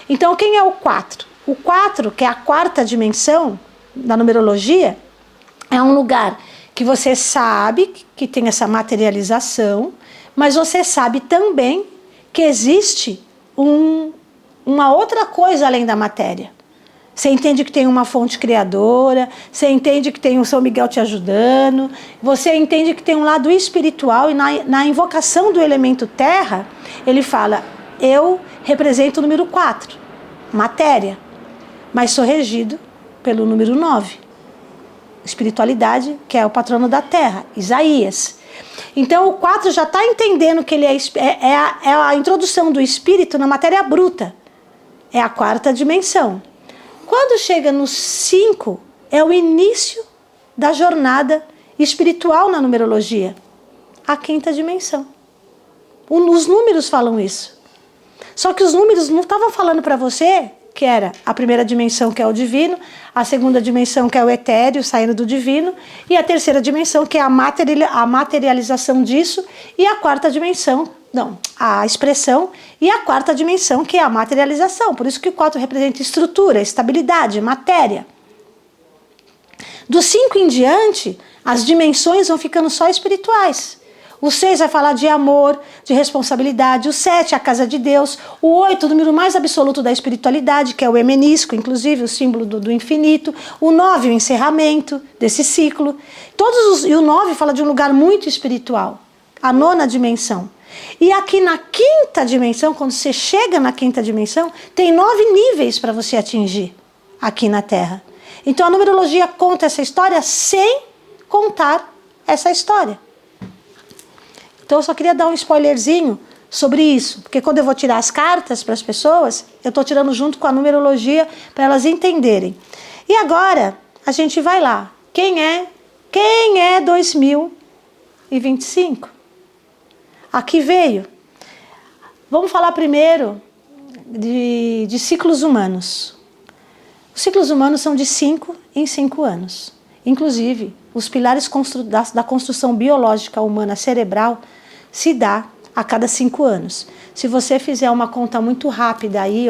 Então, quem é o 4? O 4, que é a quarta dimensão da numerologia, é um lugar que você sabe que tem essa materialização, mas você sabe também que existe uma outra coisa além da matéria. Você entende que tem uma fonte criadora, você entende que tem o São Miguel te ajudando, você entende que tem um lado espiritual, e na invocação do elemento terra, ele fala, eu represento o número 4, matéria, mas sou regido pelo número 9, espiritualidade, que é o patrono da terra, Isaías. Então o 4 já está entendendo que ele é a introdução do espírito na matéria bruta, é a quarta dimensão. Quando chega no 5, é o início da jornada espiritual na numerologia, a quinta dimensão. Os números falam isso. Só que os números não estavam falando para você que era a primeira dimensão, que é o divino, a segunda dimensão, que é o etéreo, saindo do divino, e a terceira dimensão, que é a materialização disso, e a quarta dimensão, a expressão, e a quarta dimensão, que é a materialização. Por isso que o 4 representa estrutura, estabilidade, matéria. Do 5 em diante, as dimensões vão ficando só espirituais. O 6 vai falar de amor, de responsabilidade. O 7 é a casa de Deus. O 8, o número mais absoluto da espiritualidade, que é o emenisco, inclusive o símbolo do infinito. O 9, o encerramento desse ciclo. E o 9 fala de um lugar muito espiritual, a 9ª dimensão. E aqui na 5ª dimensão, quando você chega na 5ª dimensão, tem 9 níveis para você atingir aqui na Terra. Então a numerologia conta essa história sem contar essa história. Então eu só queria dar um spoilerzinho sobre isso, porque quando eu vou tirar as cartas para as pessoas, eu estou tirando junto com a numerologia para elas entenderem. E agora a gente vai lá. Quem é 2025? Aqui veio. Vamos falar primeiro de ciclos humanos. Os ciclos humanos são de 5 em 5 anos. Inclusive, os pilares da construção biológica humana cerebral se dá a cada 5 anos. Se você fizer uma conta muito rápida aí,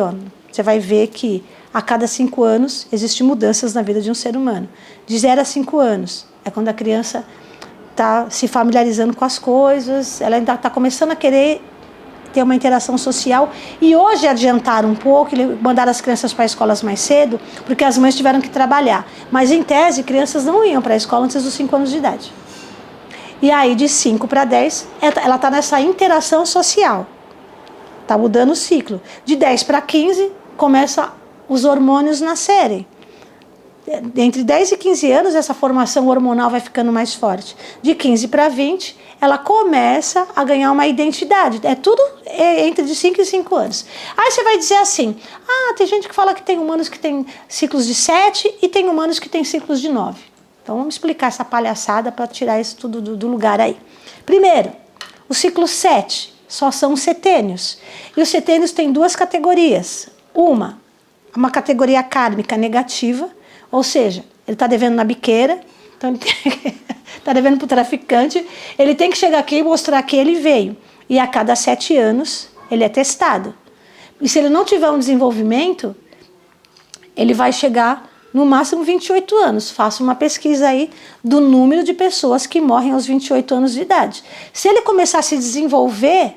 você vai ver que a cada 5 anos existem mudanças na vida de um ser humano. De 0 a 5 anos é quando a criança está se familiarizando com as coisas, ela ainda está começando a querer ter uma interação social. E hoje adiantaram um pouco, mandaram as crianças para escolas mais cedo, porque as mães tiveram que trabalhar. Mas, em tese, crianças não iam para a escola antes dos 5 anos de idade. E aí, de 5 para 10, ela está nessa interação social. Está mudando o ciclo. De 10 para 15, começa os hormônios nascerem. Entre 10 e 15 anos, essa formação hormonal vai ficando mais forte. De 15 para 20, ela começa a ganhar uma identidade. É tudo entre de 5 e 5 anos. Aí você vai dizer assim, tem gente que fala que tem humanos que têm ciclos de 7 e tem humanos que têm ciclos de 9. Então vamos explicar essa palhaçada para tirar isso tudo do lugar aí. Primeiro, o ciclo 7 só são os setênios. E os setênios têm 2 categorias. Uma categoria kármica negativa, ou seja, ele está devendo na biqueira, então ele está devendo para o traficante, ele tem que chegar aqui e mostrar que ele veio. E a cada 7 anos ele é testado. E se ele não tiver um desenvolvimento, ele vai chegar no máximo 28 anos. Faça uma pesquisa aí do número de pessoas que morrem aos 28 anos de idade. Se ele começar a se desenvolver,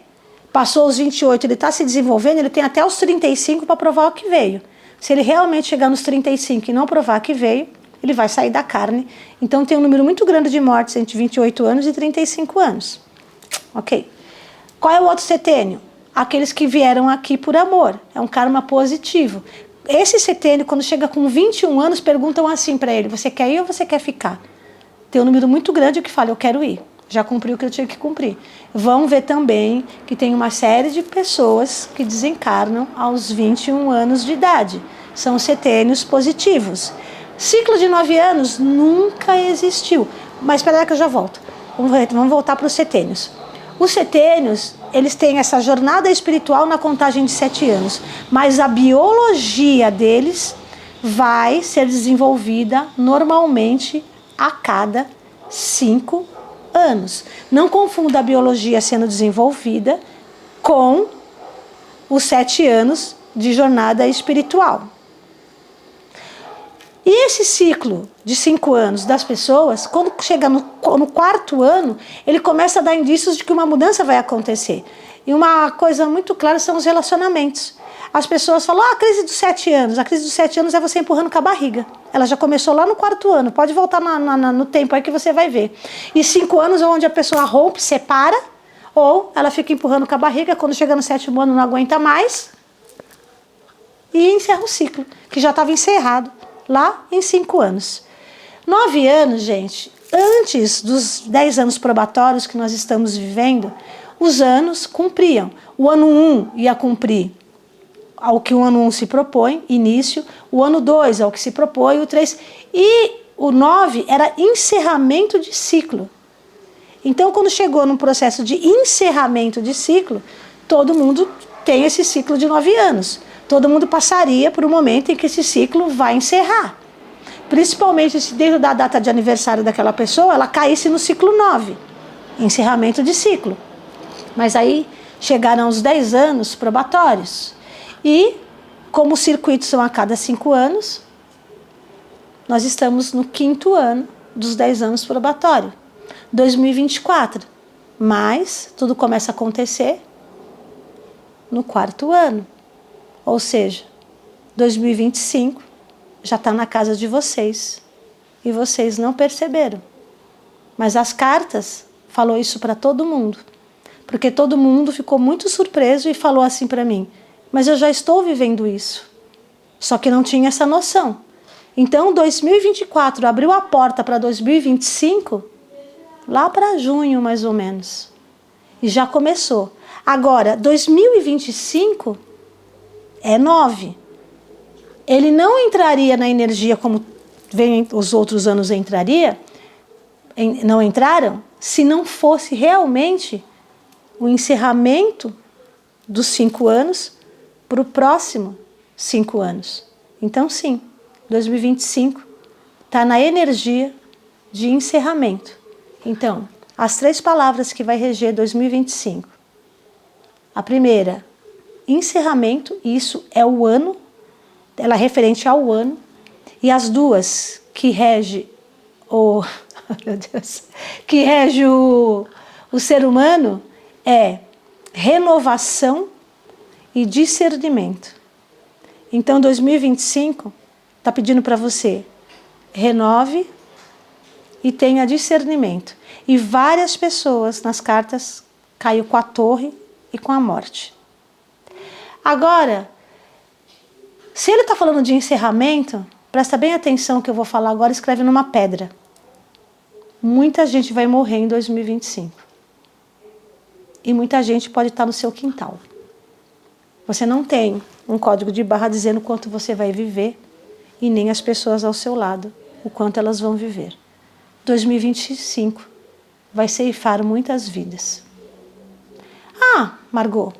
passou os 28, ele está se desenvolvendo, ele tem até os 35 para provar o que veio. Se ele realmente chegar nos 35 e não provar que veio, ele vai sair da carne. Então tem um número muito grande de mortes entre 28 anos e 35 anos. Ok. Qual é o outro setênio? Aqueles que vieram aqui por amor. É um karma positivo. Esse setênio, quando chega com 21 anos, perguntam assim para ele, você quer ir ou você quer ficar? Tem um número muito grande que fala, eu quero ir. Já cumpri o que eu tinha que cumprir. Vão ver também que tem uma série de pessoas que desencarnam aos 21 anos de idade. São os setênios positivos. Ciclo de 9 anos nunca existiu. Mas espera aí que eu já volto. Vamos voltar para os setênios. Os setênios, eles têm essa jornada espiritual na contagem de 7 anos. Mas a biologia deles vai ser desenvolvida normalmente a cada 5 anos. Não confunda a biologia sendo desenvolvida com os 7 anos de jornada espiritual. E esse ciclo de 5 anos das pessoas, quando chega no 4º ano, ele começa a dar indícios de que uma mudança vai acontecer. E uma coisa muito clara são os relacionamentos. As pessoas falam, a crise dos 7 anos. A crise dos 7 anos é você empurrando com a barriga. Ela já começou lá no 4º ano. Pode voltar no tempo aí que você vai ver. E 5 anos é onde a pessoa rompe, separa, ou ela fica empurrando com a barriga, quando chega no 7º ano não aguenta mais, e encerra o ciclo, que já estava encerrado lá em 5 anos. 9 anos, gente, antes dos 10 anos probatórios que nós estamos vivendo, os anos cumpriam. O ano 1 ia cumprir ao que o ano 1 se propõe, início, o ano 2 ao que se propõe, o 3, e o 9 era encerramento de ciclo. Então, quando chegou num processo de encerramento de ciclo, todo mundo tem esse ciclo de 9 anos. Todo mundo passaria por um momento em que esse ciclo vai encerrar. Principalmente se dentro da data de aniversário daquela pessoa, ela caísse no ciclo 9, encerramento de ciclo. Mas aí chegaram os 10 anos probatórios. E, como os circuitos são a cada 5 anos, nós estamos no 5º ano dos 10 anos probatório, 2024. Mas tudo começa a acontecer no 4º ano. Ou seja, 2025 já está na casa de vocês. E vocês não perceberam. Mas as cartas falou isso para todo mundo. Porque todo mundo ficou muito surpreso e falou assim para mim: mas eu já estou vivendo isso. Só que não tinha essa noção. Então, 2024 abriu a porta para 2025, lá para junho, mais ou menos. E já começou. Agora, 2025 é 9. Ele não entraria na energia como os outros anos não entraram, se não fosse realmente o encerramento dos 5 anos para o próximo 5 anos. Então, sim, 2025 está na energia de encerramento. Então, as 3 palavras que vai reger 2025. A primeira, encerramento, isso é o ano, ela é referente ao ano. E as 2 que rege meu Deus, que rege o ser humano é renovação e discernimento. Então, 2025 está pedindo para você, renove e tenha discernimento. E várias pessoas nas cartas caiu com a torre e com a morte. Agora, se ele está falando de encerramento, presta bem atenção que eu vou falar agora, escreve numa pedra. Muita gente vai morrer em 2025. E muita gente pode estar no seu quintal. Você não tem um código de barra dizendo quanto você vai viver e nem as pessoas ao seu lado, o quanto elas vão viver. 2025 vai ceifar muitas vidas. Ah, Margot,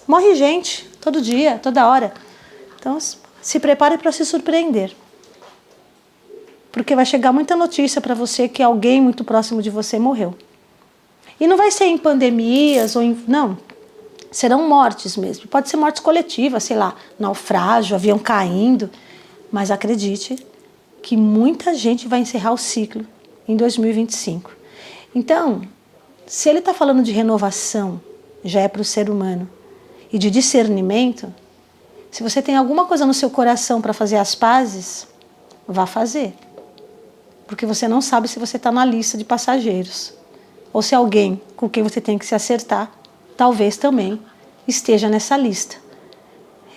morre gente todo dia, toda hora. Então, se prepare para se surpreender. Porque vai chegar muita notícia para você que alguém muito próximo de você morreu. E não vai ser em pandemias ou em... Não, serão mortes mesmo. Pode ser mortes coletivas, sei lá, naufrágio, avião caindo. Mas acredite que muita gente vai encerrar o ciclo em 2025. Então, se ele está falando de renovação, já é para o ser humano, e de discernimento, se você tem alguma coisa no seu coração para fazer as pazes, vá fazer. Porque você não sabe se você está na lista de passageiros. Ou se alguém com quem você tem que se acertar, talvez também esteja nessa lista.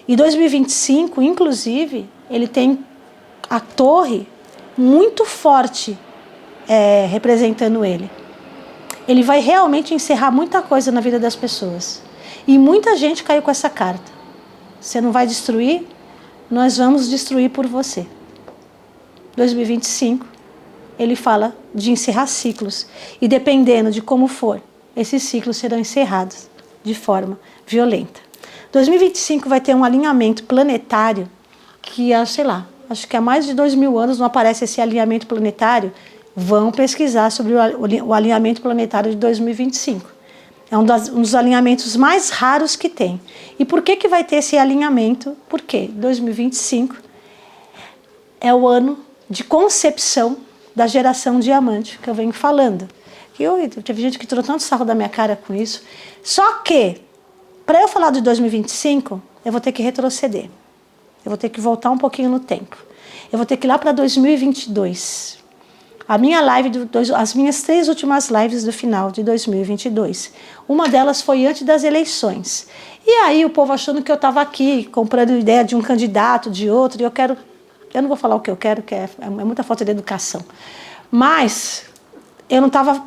E 2025, inclusive, ele tem a torre muito forte representando ele. Ele vai realmente encerrar muita coisa na vida das pessoas. E muita gente caiu com essa carta. Você não vai destruir, nós vamos destruir por você. 2025, ele fala de encerrar ciclos. E dependendo de como for, esses ciclos serão encerrados de forma violenta. 2025 vai ter um alinhamento planetário que, sei lá, acho que há mais de 2000 anos não aparece esse alinhamento planetário. Vão pesquisar sobre o alinhamento planetário de 2025. É um dos alinhamentos mais raros que tem. E por que vai ter esse alinhamento? Porque 2025 é o ano de concepção da geração diamante, que eu venho falando. Teve gente que tirou tanto sarro da minha cara com isso. Só que, para eu falar de 2025, eu vou ter que retroceder. Eu vou ter que voltar um pouquinho no tempo. Eu vou ter que ir lá para 2022. As minhas 3 últimas lives do final de 2022. Uma delas foi antes das eleições. E aí o povo achando que eu estava aqui comprando ideia de um candidato, de outro, e eu não vou falar o que eu quero, que é muita falta de educação. Mas eu não estava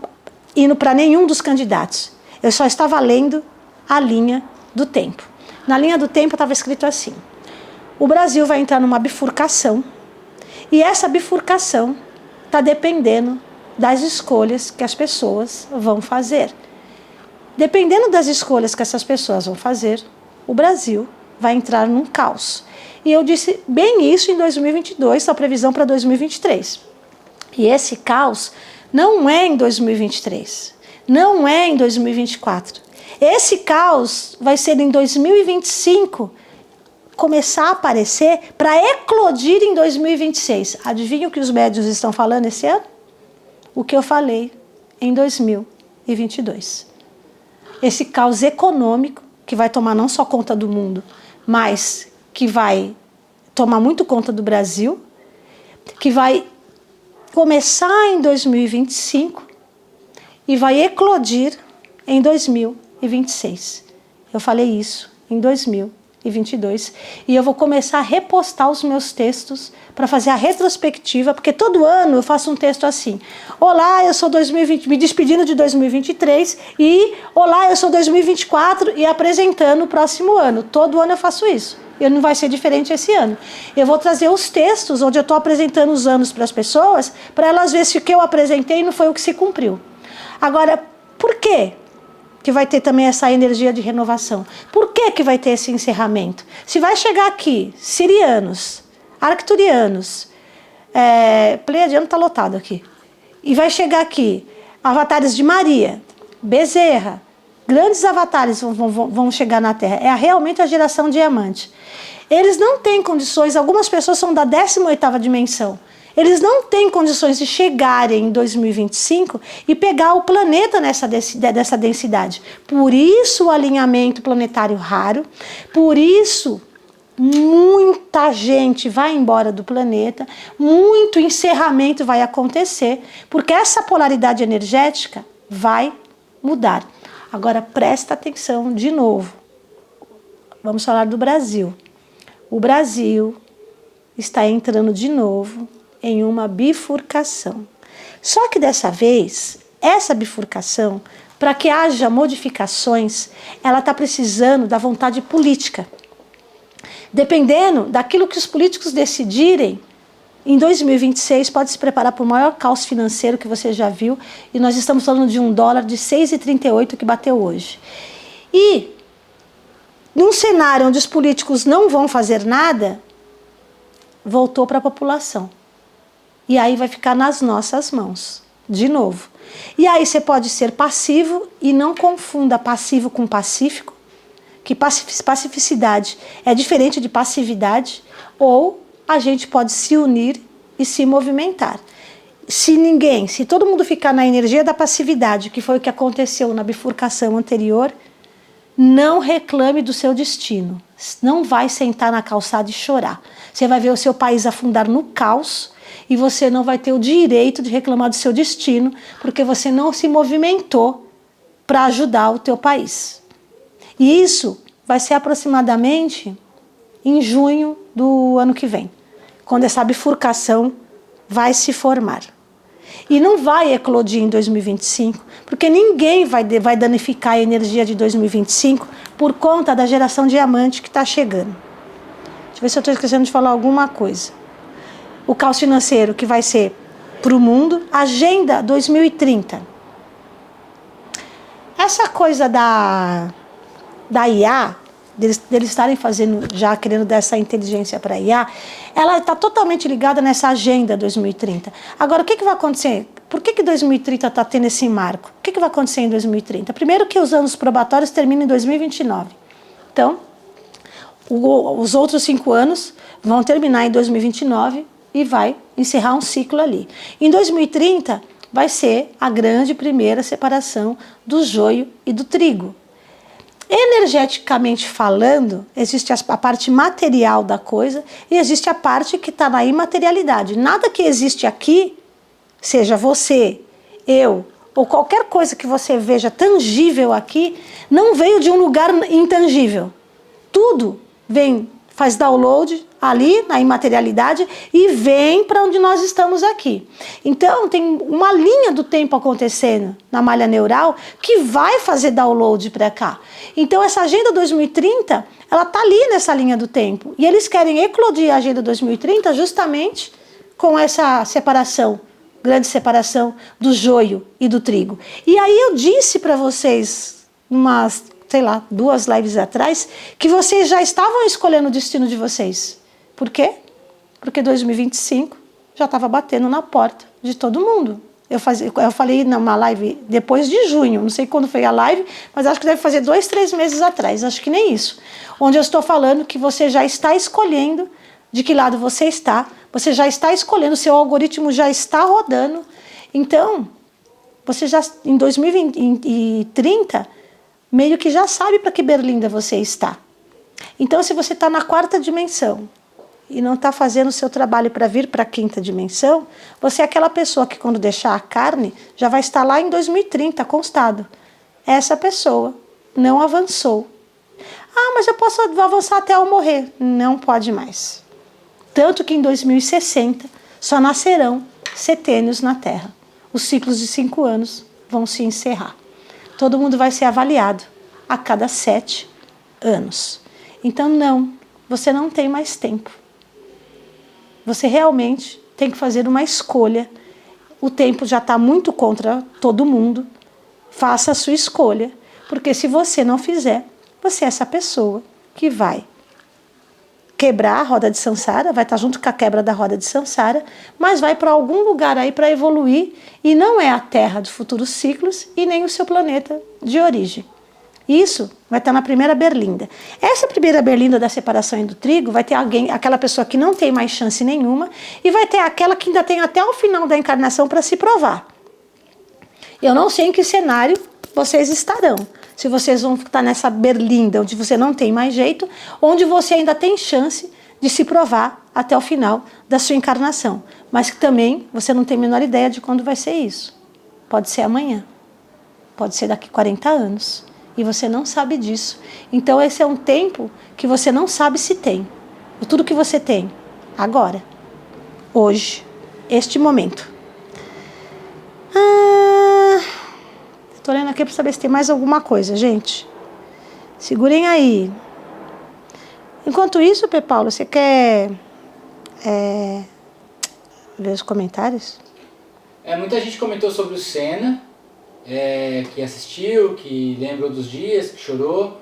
indo para nenhum dos candidatos. Eu só estava lendo a linha do tempo. Na linha do tempo estava escrito assim: o Brasil vai entrar numa bifurcação, e essa bifurcação está dependendo das escolhas que as pessoas vão fazer. Dependendo das escolhas que essas pessoas vão fazer, o Brasil vai entrar num caos. E eu disse bem isso em 2022, a previsão para 2023. E esse caos não é em 2023, não é em 2024. Esse caos vai ser em 2025, começar a aparecer para eclodir em 2026. Adivinha o que os médiuns estão falando esse ano? O que eu falei em 2022. Esse caos econômico que vai tomar não só conta do mundo, mas que vai tomar muito conta do Brasil, que vai começar em 2025 e vai eclodir em 2026. Eu falei isso em 2022 e eu vou começar a repostar os meus textos para fazer a retrospectiva, porque todo ano eu faço um texto assim: olá, eu sou 2020, me despedindo de 2023, e olá, eu sou 2024, e apresentando o próximo ano. Todo ano eu faço isso. E não vai ser diferente esse ano. Eu vou trazer os textos onde eu estou apresentando os anos para as pessoas, para elas verem se o que eu apresentei não foi o que se cumpriu. Agora, por quê que vai ter também essa energia de renovação? Por que vai ter esse encerramento? Se vai chegar aqui sirianos, arcturianos, pleiadiano está lotado aqui, e vai chegar aqui avatares de Maria, Bezerra, grandes avatares vão chegar na Terra. É realmente a geração diamante. Eles não têm condições, algumas pessoas são da 18ª dimensão, eles não têm condições de chegarem em 2025 e pegar o planeta dessa densidade. Por isso o alinhamento planetário raro, por isso muita gente vai embora do planeta, muito encerramento vai acontecer, porque essa polaridade energética vai mudar. Agora presta atenção de novo. Vamos falar do Brasil. O Brasil está entrando de novo em uma bifurcação. Só que dessa vez, essa bifurcação, para que haja modificações, ela está precisando da vontade política. Dependendo daquilo que os políticos decidirem, em 2026 pode se preparar para o maior caos financeiro que você já viu, e nós estamos falando de $1 de 6,38 que bateu hoje. E, num cenário onde os políticos não vão fazer nada, voltou para a população. E aí vai ficar nas nossas mãos, de novo. E aí você pode ser passivo, e não confunda passivo com pacífico, que pacificidade é diferente de passividade, ou a gente pode se unir e se movimentar. Se todo mundo ficar na energia da passividade, que foi o que aconteceu na bifurcação anterior, não reclame do seu destino. Não vai sentar na calçada e chorar. Você vai ver o seu país afundar no caos e você não vai ter o direito de reclamar do seu destino, porque você não se movimentou para ajudar o teu país. E isso vai ser aproximadamente em junho do ano que vem, quando essa bifurcação vai se formar. E não vai eclodir em 2025, porque ninguém vai danificar a energia de 2025 por conta da geração diamante que está chegando. Deixa eu ver se eu estou esquecendo de falar alguma coisa. O caos financeiro que vai ser para o mundo, Agenda 2030. Essa coisa da IA, deles estarem fazendo, já querendo dar essa inteligência para a IA, ela está totalmente ligada nessa Agenda 2030. Agora, o que vai acontecer? Por que 2030 está tendo esse marco? O que vai acontecer em 2030? Primeiro que os anos probatórios terminam em 2029. Então, os outros 5 anos vão terminar em 2029 e vai encerrar um ciclo ali. Em 2030 vai ser a grande primeira separação do joio e do trigo. Energeticamente falando, existe a parte material da coisa e existe a parte que está na imaterialidade. Nada que existe aqui, seja você, eu, ou qualquer coisa que você veja tangível aqui, não veio de um lugar intangível. Tudo faz download ali na imaterialidade e vem para onde nós estamos aqui. Então tem uma linha do tempo acontecendo na malha neural que vai fazer download para cá. Então essa Agenda 2030, ela está ali nessa linha do tempo. E eles querem eclodir a Agenda 2030 justamente com essa separação grande separação do joio e do trigo. E aí eu disse para vocês, umas, sei lá, 2 lives atrás, que vocês já estavam escolhendo o destino de vocês. Por quê? Porque 2025 já estava batendo na porta de todo mundo. Eu falei numa live depois de junho, não sei quando foi a live, mas acho que deve fazer 2, 3 meses atrás, acho que nem isso. Onde eu estou falando que você já está escolhendo de que lado você já está escolhendo, o seu algoritmo já está rodando. Então, você já em 2030, meio que já sabe para que berlinda você está. Então, se você está na 4ª dimensão, e não está fazendo o seu trabalho para vir para a 5ª dimensão, você é aquela pessoa que quando deixar a carne, já vai estar lá em 2030, constado. Essa pessoa não avançou. Ah, mas eu posso avançar até eu morrer. Não pode mais. Tanto que em 2060 só nascerão setênios na Terra. Os ciclos de 5 anos vão se encerrar. Todo mundo vai ser avaliado a cada 7 anos. Então não, você não tem mais tempo. Você realmente tem que fazer uma escolha. O tempo já está muito contra todo mundo. Faça a sua escolha, porque se você não fizer, você é essa pessoa que vai quebrar a roda de Sansara, vai estar junto com a quebra da roda de Sansara, mas vai para algum lugar aí para evoluir, e não é a Terra dos futuros ciclos e nem o seu planeta de origem. Isso vai estar na primeira berlinda. Essa primeira berlinda da separação do trigo vai ter alguém, aquela pessoa que não tem mais chance nenhuma, e vai ter aquela que ainda tem até o final da encarnação para se provar. Eu não sei em que cenário vocês estarão. Se vocês vão estar nessa berlinda onde você não tem mais jeito, onde você ainda tem chance de se provar até o final da sua encarnação. Mas que também você não tem a menor ideia de quando vai ser isso. Pode ser amanhã. Pode ser daqui 40 anos. E você não sabe disso. Então esse é um tempo que você não sabe se tem. Tudo que você tem agora, hoje, este momento. Estou olhando aqui para saber se tem mais alguma coisa, gente. Segurem aí. Enquanto isso, P. Paulo, você quer ver os comentários? Muita gente comentou sobre o Senna, que assistiu, que lembrou dos dias, que chorou,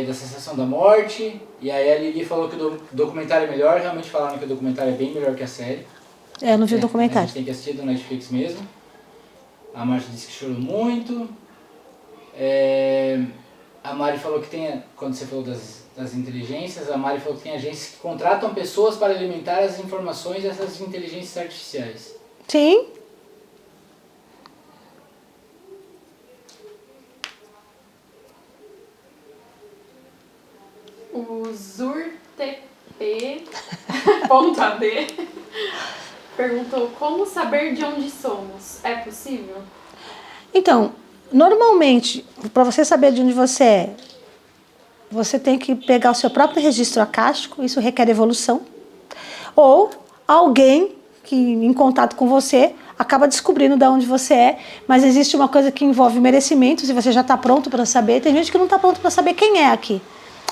da sensação da morte. E aí a Lili falou que o documentário é melhor. Realmente falaram que o documentário é bem melhor que a série. Eu não vi o documentário. A gente tem que assistir do Netflix mesmo. A Márcia disse que chorou muito. A Mari falou que tem, quando você falou das inteligências, a Mari falou que tem agências que contratam pessoas para alimentar as informações dessas inteligências artificiais. Sim. O ZurTP.ad perguntou: como saber de onde somos? É possível? Então, normalmente, para você saber de onde você é, você tem que pegar o seu próprio registro acástico, isso requer evolução, ou alguém que em contato com você acaba descobrindo de onde você é, mas existe uma coisa que envolve merecimentos e você já está pronto para saber. Tem gente que não está pronto para saber quem é aqui.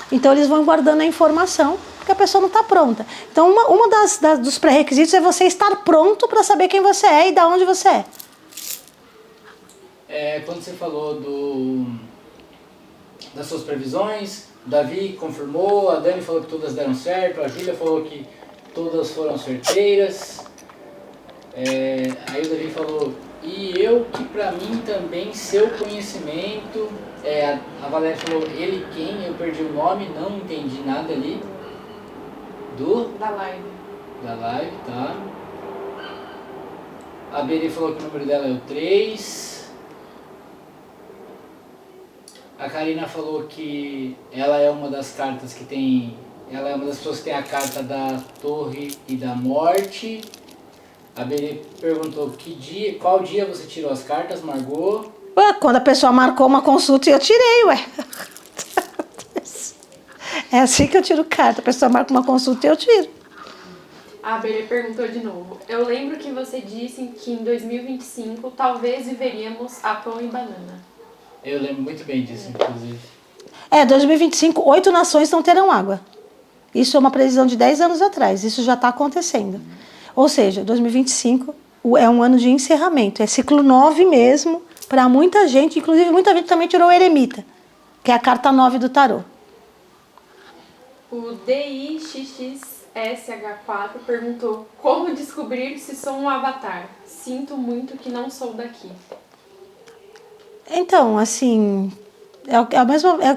Então eles vão guardando a informação porque a pessoa não está pronta. Então uma dos pré-requisitos é você estar pronto para saber quem você é e de onde você é. Quando você falou das suas previsões, o Davi confirmou, a Dani falou que todas deram certo, a Júlia falou que todas foram certeiras. Aí o Davi falou: e eu que pra mim também seu conhecimento. A Valéria falou: ele quem? Eu perdi o nome, não entendi nada ali. Da live. Da live, tá. A Beri falou que o número dela é o 3. A Karina falou que ela é uma das cartas que tem. Ela é uma das pessoas que tem a carta da Torre e da Morte. A Beri perguntou qual dia você tirou as cartas, Margot? Quando a pessoa marcou uma consulta, eu tirei, ué. É assim que eu tiro carta. A pessoa marca uma consulta e eu tiro. A Beri perguntou de novo: eu lembro que você disse que em 2025 talvez viveríamos a pão e banana. Eu lembro muito bem disso, inclusive. 2025, 8 nações não terão água. Isso é uma previsão de 10 anos atrás. Isso já está acontecendo. Ou seja, 2025, é um ano de encerramento, é ciclo 9 mesmo, para muita gente, inclusive muita gente também tirou o eremita, que é a carta 9 do tarô. O DIXXSH4 perguntou: como descobrir se sou um avatar? Sinto muito que não sou daqui. Então, assim,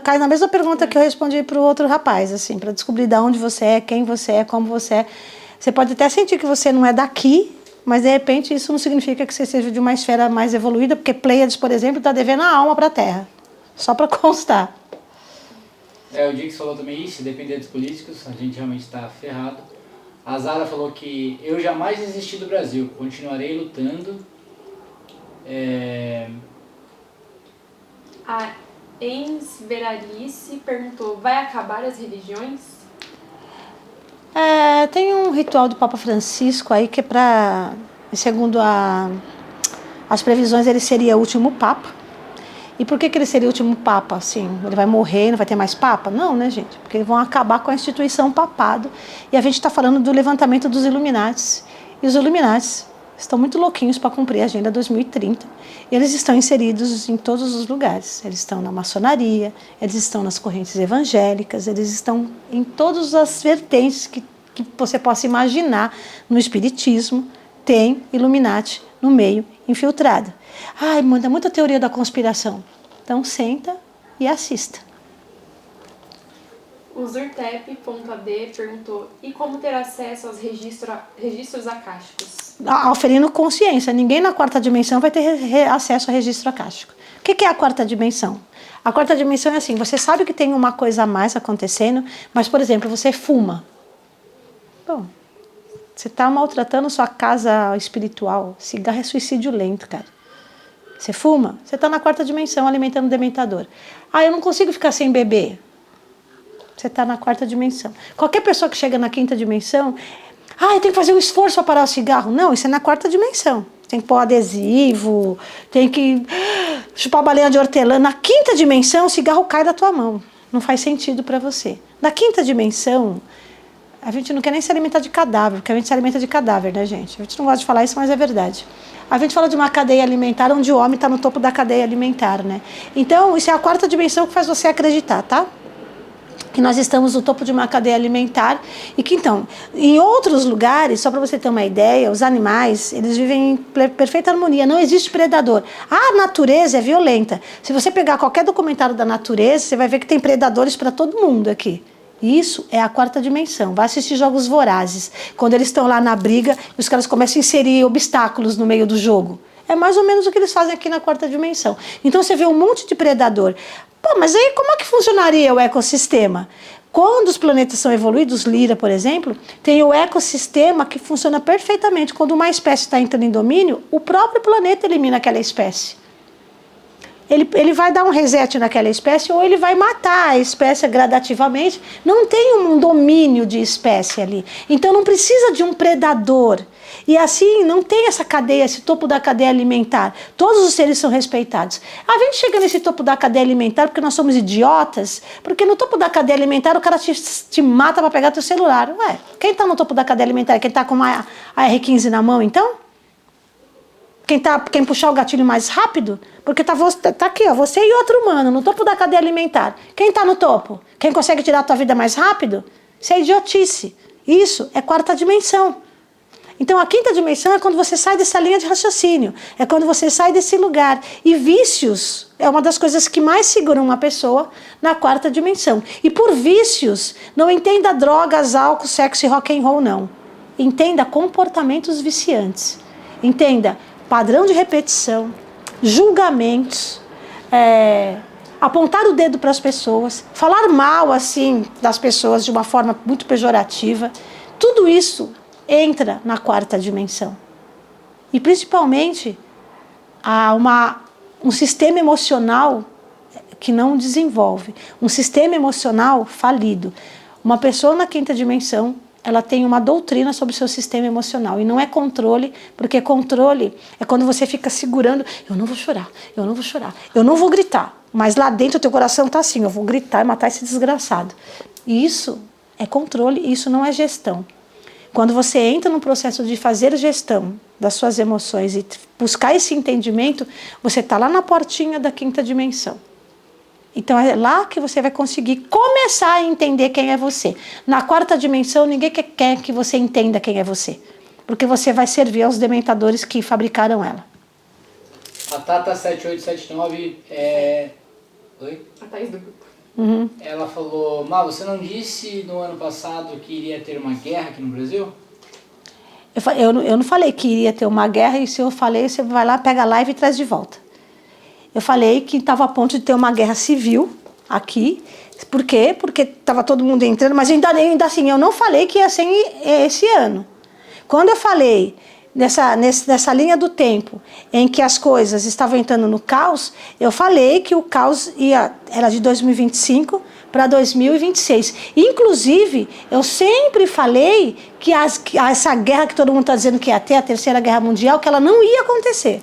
cai na mesma pergunta que eu respondi para o outro rapaz, assim, para descobrir de onde você é, quem você é, como você é. Você pode até sentir que você não é daqui, mas de repente isso não significa que você seja de uma esfera mais evoluída, porque Pleiades, por exemplo, está devendo a alma para a Terra, só para constar. O Dix falou também isso, se depender dos políticos, a gente realmente está ferrado. A Zara falou que eu jamais desisti do Brasil, continuarei lutando. A Ens Veralice perguntou: vai acabar as religiões? Tem um ritual do Papa Francisco aí que é para, segundo as previsões, ele seria o último Papa. E por que ele seria o último Papa? Assim, ele vai morrer, não vai ter mais Papa? Não, né, gente? Porque eles vão acabar com a instituição papado. E a gente está falando do levantamento dos Illuminatis. E os Illuminatis estão muito louquinhos para cumprir a Agenda 2030. E eles estão inseridos em todos os lugares. Eles estão na maçonaria, eles estão nas correntes evangélicas, eles estão em todas as vertentes que você possa imaginar. No espiritismo tem Illuminati no meio, infiltrada. Ai, manda muita teoria da conspiração. Então senta e assista. O Zurtep.ad perguntou: e como ter acesso aos registros acásticos? Oferindo consciência. Ninguém na quarta dimensão vai ter acesso a registro acástico. O que é a quarta dimensão? A quarta dimensão é assim, você sabe que tem uma coisa a mais acontecendo, mas, por exemplo, você fuma. Bom, você está maltratando sua casa espiritual. Cigarro é suicídio lento, cara. Você fuma, você está na quarta dimensão alimentando o dementador. Eu não consigo ficar sem beber. Você está na quarta dimensão. Qualquer pessoa que chega na quinta dimensão, eu tenho que fazer um esforço para parar o cigarro. Não, isso é na quarta dimensão. Tem que pôr adesivo, tem que chupar baleia de hortelã. Na quinta dimensão, o cigarro cai da tua mão. Não faz sentido para você. Na quinta dimensão, a gente não quer nem se alimentar de cadáver, porque a gente se alimenta de cadáver, né, gente? A gente não gosta de falar isso, mas é verdade. A gente fala de uma cadeia alimentar onde o homem está no topo da cadeia alimentar, né? Então, isso é a quarta dimensão que faz você acreditar, tá? Que nós estamos no topo de uma cadeia alimentar e que, então, em outros lugares, só para você ter uma ideia, os animais, eles vivem em perfeita harmonia, não existe predador. A natureza é violenta. Se você pegar qualquer documentário da natureza, você vai ver que tem predadores para todo mundo aqui. Isso é a quarta dimensão. Vai assistir Jogos Vorazes, quando eles estão lá na briga e os caras começam a inserir obstáculos no meio do jogo. É mais ou menos o que eles fazem aqui na quarta dimensão. Então você vê um monte de predador. Mas aí como é que funcionaria o ecossistema? Quando os planetas são evoluídos, Lira, por exemplo, tem o ecossistema que funciona perfeitamente. Quando uma espécie está entrando em domínio, o próprio planeta elimina aquela espécie. Ele vai dar um reset naquela espécie ou ele vai matar a espécie gradativamente. Não tem um domínio de espécie ali. Então não precisa de um predador. E assim não tem essa cadeia, esse topo da cadeia alimentar. Todos os seres são respeitados. A gente chega nesse topo da cadeia alimentar porque nós somos idiotas, porque no topo da cadeia alimentar o cara te mata para pegar teu celular. Ué, quem está no topo da cadeia alimentar? Quem está com uma AR-15 na mão, então? Quem puxar o gatilho mais rápido? Porque tá aqui, ó, você e outro humano, no topo da cadeia alimentar. Quem está no topo? Quem consegue tirar a tua vida mais rápido? Isso é idiotice. Isso é quarta dimensão. Então a quinta dimensão é quando você sai dessa linha de raciocínio. É quando você sai desse lugar. E vícios é uma das coisas que mais seguram uma pessoa na quarta dimensão. E por vícios, não entenda drogas, álcool, sexo e rock and roll, não. Entenda comportamentos viciantes. Entenda padrão de repetição, julgamentos, apontar o dedo para as pessoas, falar mal assim das pessoas de uma forma muito pejorativa. Tudo isso entra na quarta dimensão. E principalmente há um sistema emocional que não desenvolve, um sistema emocional falido. Uma pessoa na quinta dimensão, ela tem uma doutrina sobre o seu sistema emocional. E não é controle, porque controle é quando você fica segurando, eu não vou chorar, eu não vou chorar, eu não vou gritar. Mas lá dentro o teu coração está assim, eu vou gritar e matar esse desgraçado. E isso é controle, isso não é gestão. Quando você entra no processo de fazer gestão das suas emoções e buscar esse entendimento, você está lá na portinha da quinta dimensão. Então é lá que você vai conseguir começar a entender quem é você. Na quarta dimensão, ninguém quer que você entenda quem é você, porque você vai servir aos dementadores que fabricaram ela. A Tata 7879 Oi? A Thaís do grupo. Uhum. Ela falou, Má, você não disse no ano passado que iria ter uma guerra aqui no Brasil? Eu não falei que iria ter uma guerra, e se eu falei, você vai lá, pega a live e traz de volta. Eu falei que estava a ponto de ter uma guerra civil aqui. Por quê? Porque estava todo mundo entrando, mas ainda assim, eu não falei que ia ser esse ano. Quando eu falei nessa linha do tempo em que as coisas estavam entrando no caos, eu falei que o caos era de 2025 para 2026. Inclusive, eu sempre falei que essa guerra que todo mundo está dizendo que ia ter, a Terceira Guerra Mundial, que ela não ia acontecer.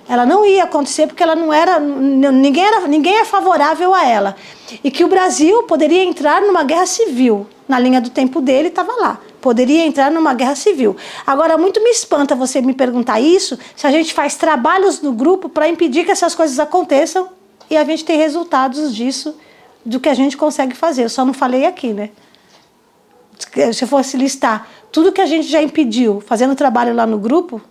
Ela não ia acontecer porque ela não era, ninguém é favorável a ela. E que o Brasil poderia entrar numa guerra civil. Na linha do tempo dele, estava lá. Poderia entrar numa guerra civil. Agora, muito me espanta você me perguntar isso, se a gente faz trabalhos no grupo para impedir que essas coisas aconteçam e a gente tem resultados disso, do que a gente consegue fazer. Eu só não falei aqui, né? Se eu fosse listar tudo que a gente já impediu fazendo trabalho lá no grupo...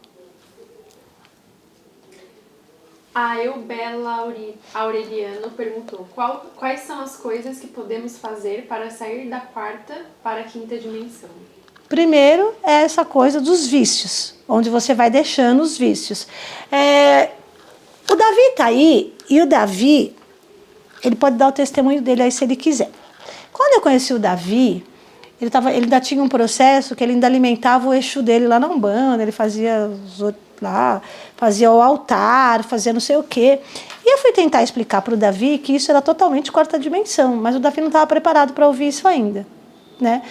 A Eubela Aureliano perguntou, quais são as coisas que podemos fazer para sair da quarta para a quinta dimensão? Primeiro é essa coisa dos vícios, onde você vai deixando os vícios. O Davi está aí, e o Davi, ele pode dar o testemunho dele aí se ele quiser. Quando eu conheci o Davi, ele ainda tinha um processo que ele ainda alimentava o Exu dele lá na Umbanda, ele fazia fazia o altar, fazia não sei o quê. E eu fui tentar explicar para o Davi que isso era totalmente quarta dimensão, mas o Davi não estava preparado para ouvir isso ainda, né?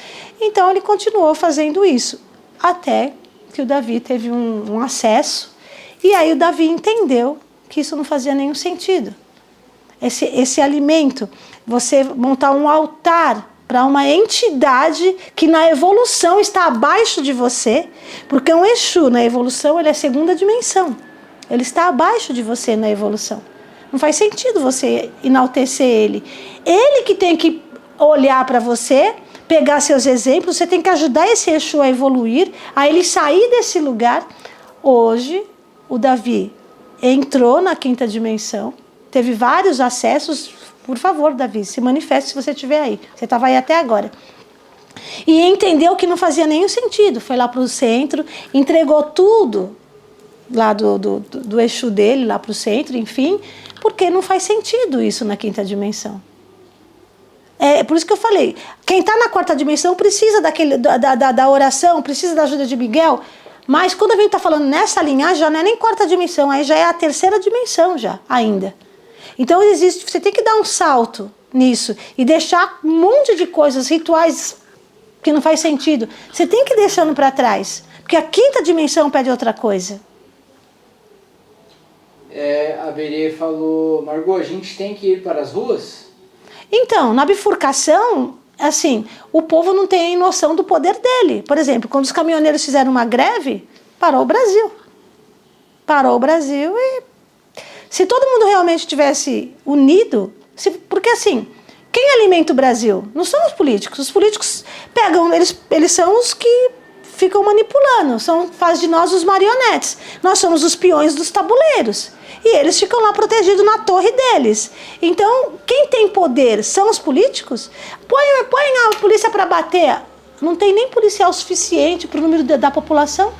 Então ele continuou fazendo isso, até que o Davi teve um acesso, e aí o Davi entendeu que isso não fazia nenhum sentido. Esse alimento, você montar um altar para uma entidade que na evolução está abaixo de você, porque um Exu na evolução ele é segunda dimensão, ele está abaixo de você na evolução. Não faz sentido você enaltecer ele. Ele que tem que olhar para você, pegar seus exemplos, você tem que ajudar esse Exu a evoluir, a ele sair desse lugar. Hoje, o Davi entrou na quinta dimensão, teve vários acessos. Por favor, Davi, se manifeste se você estiver aí. Você estava aí até agora. E entendeu que não fazia nenhum sentido. Foi lá para o centro, entregou tudo lá do Exu dele, lá para o centro, enfim, porque não faz sentido isso na quinta dimensão. É por isso que eu falei, quem está na quarta dimensão precisa da oração, precisa da ajuda de Miguel, mas quando a gente está falando nessa linhagem, já não é nem quarta dimensão, aí já é a terceira dimensão já, ainda. Então você tem que dar um salto nisso e deixar um monte de coisas, rituais que não faz sentido. Você tem que ir deixando para trás, porque a quinta dimensão pede outra coisa. A Berê falou, Margot, a gente tem que ir para as ruas? Então, na bifurcação, assim, o povo não tem noção do poder dele. Por exemplo, quando os caminhoneiros fizeram uma greve, parou o Brasil. Parou o Brasil e... Se todo mundo realmente tivesse unido, porque assim, quem alimenta o Brasil? Não são os políticos. Os políticos pegam, eles são os que ficam manipulando, faz de nós os marionetes. Nós somos os peões dos tabuleiros. E eles ficam lá protegidos na torre deles. Então, quem tem poder são os políticos? Põe a polícia para bater. Não tem nem policial suficiente para o número da população.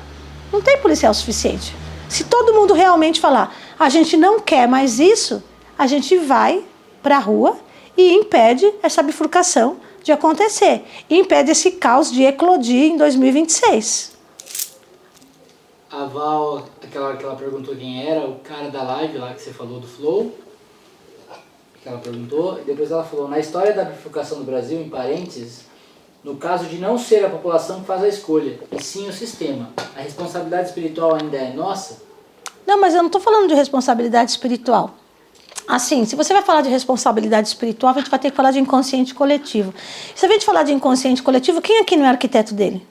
Não tem policial suficiente. Se todo mundo realmente falar, a gente não quer mais isso, a gente vai para a rua e impede essa bifurcação de acontecer. E impede esse caos de eclodir em 2026. A Val, aquela hora que ela perguntou quem era, o cara da live lá que você falou do Flow, que ela perguntou, e depois ela falou, na história da bifurcação do Brasil, em parênteses, no caso de não ser a população que faz a escolha, e sim o sistema, a responsabilidade espiritual ainda é nossa? Não, mas eu não estou falando de responsabilidade espiritual. Assim, se você vai falar de responsabilidade espiritual, a gente vai ter que falar de inconsciente coletivo. Se a gente falar de inconsciente coletivo, quem aqui não é arquiteto dele?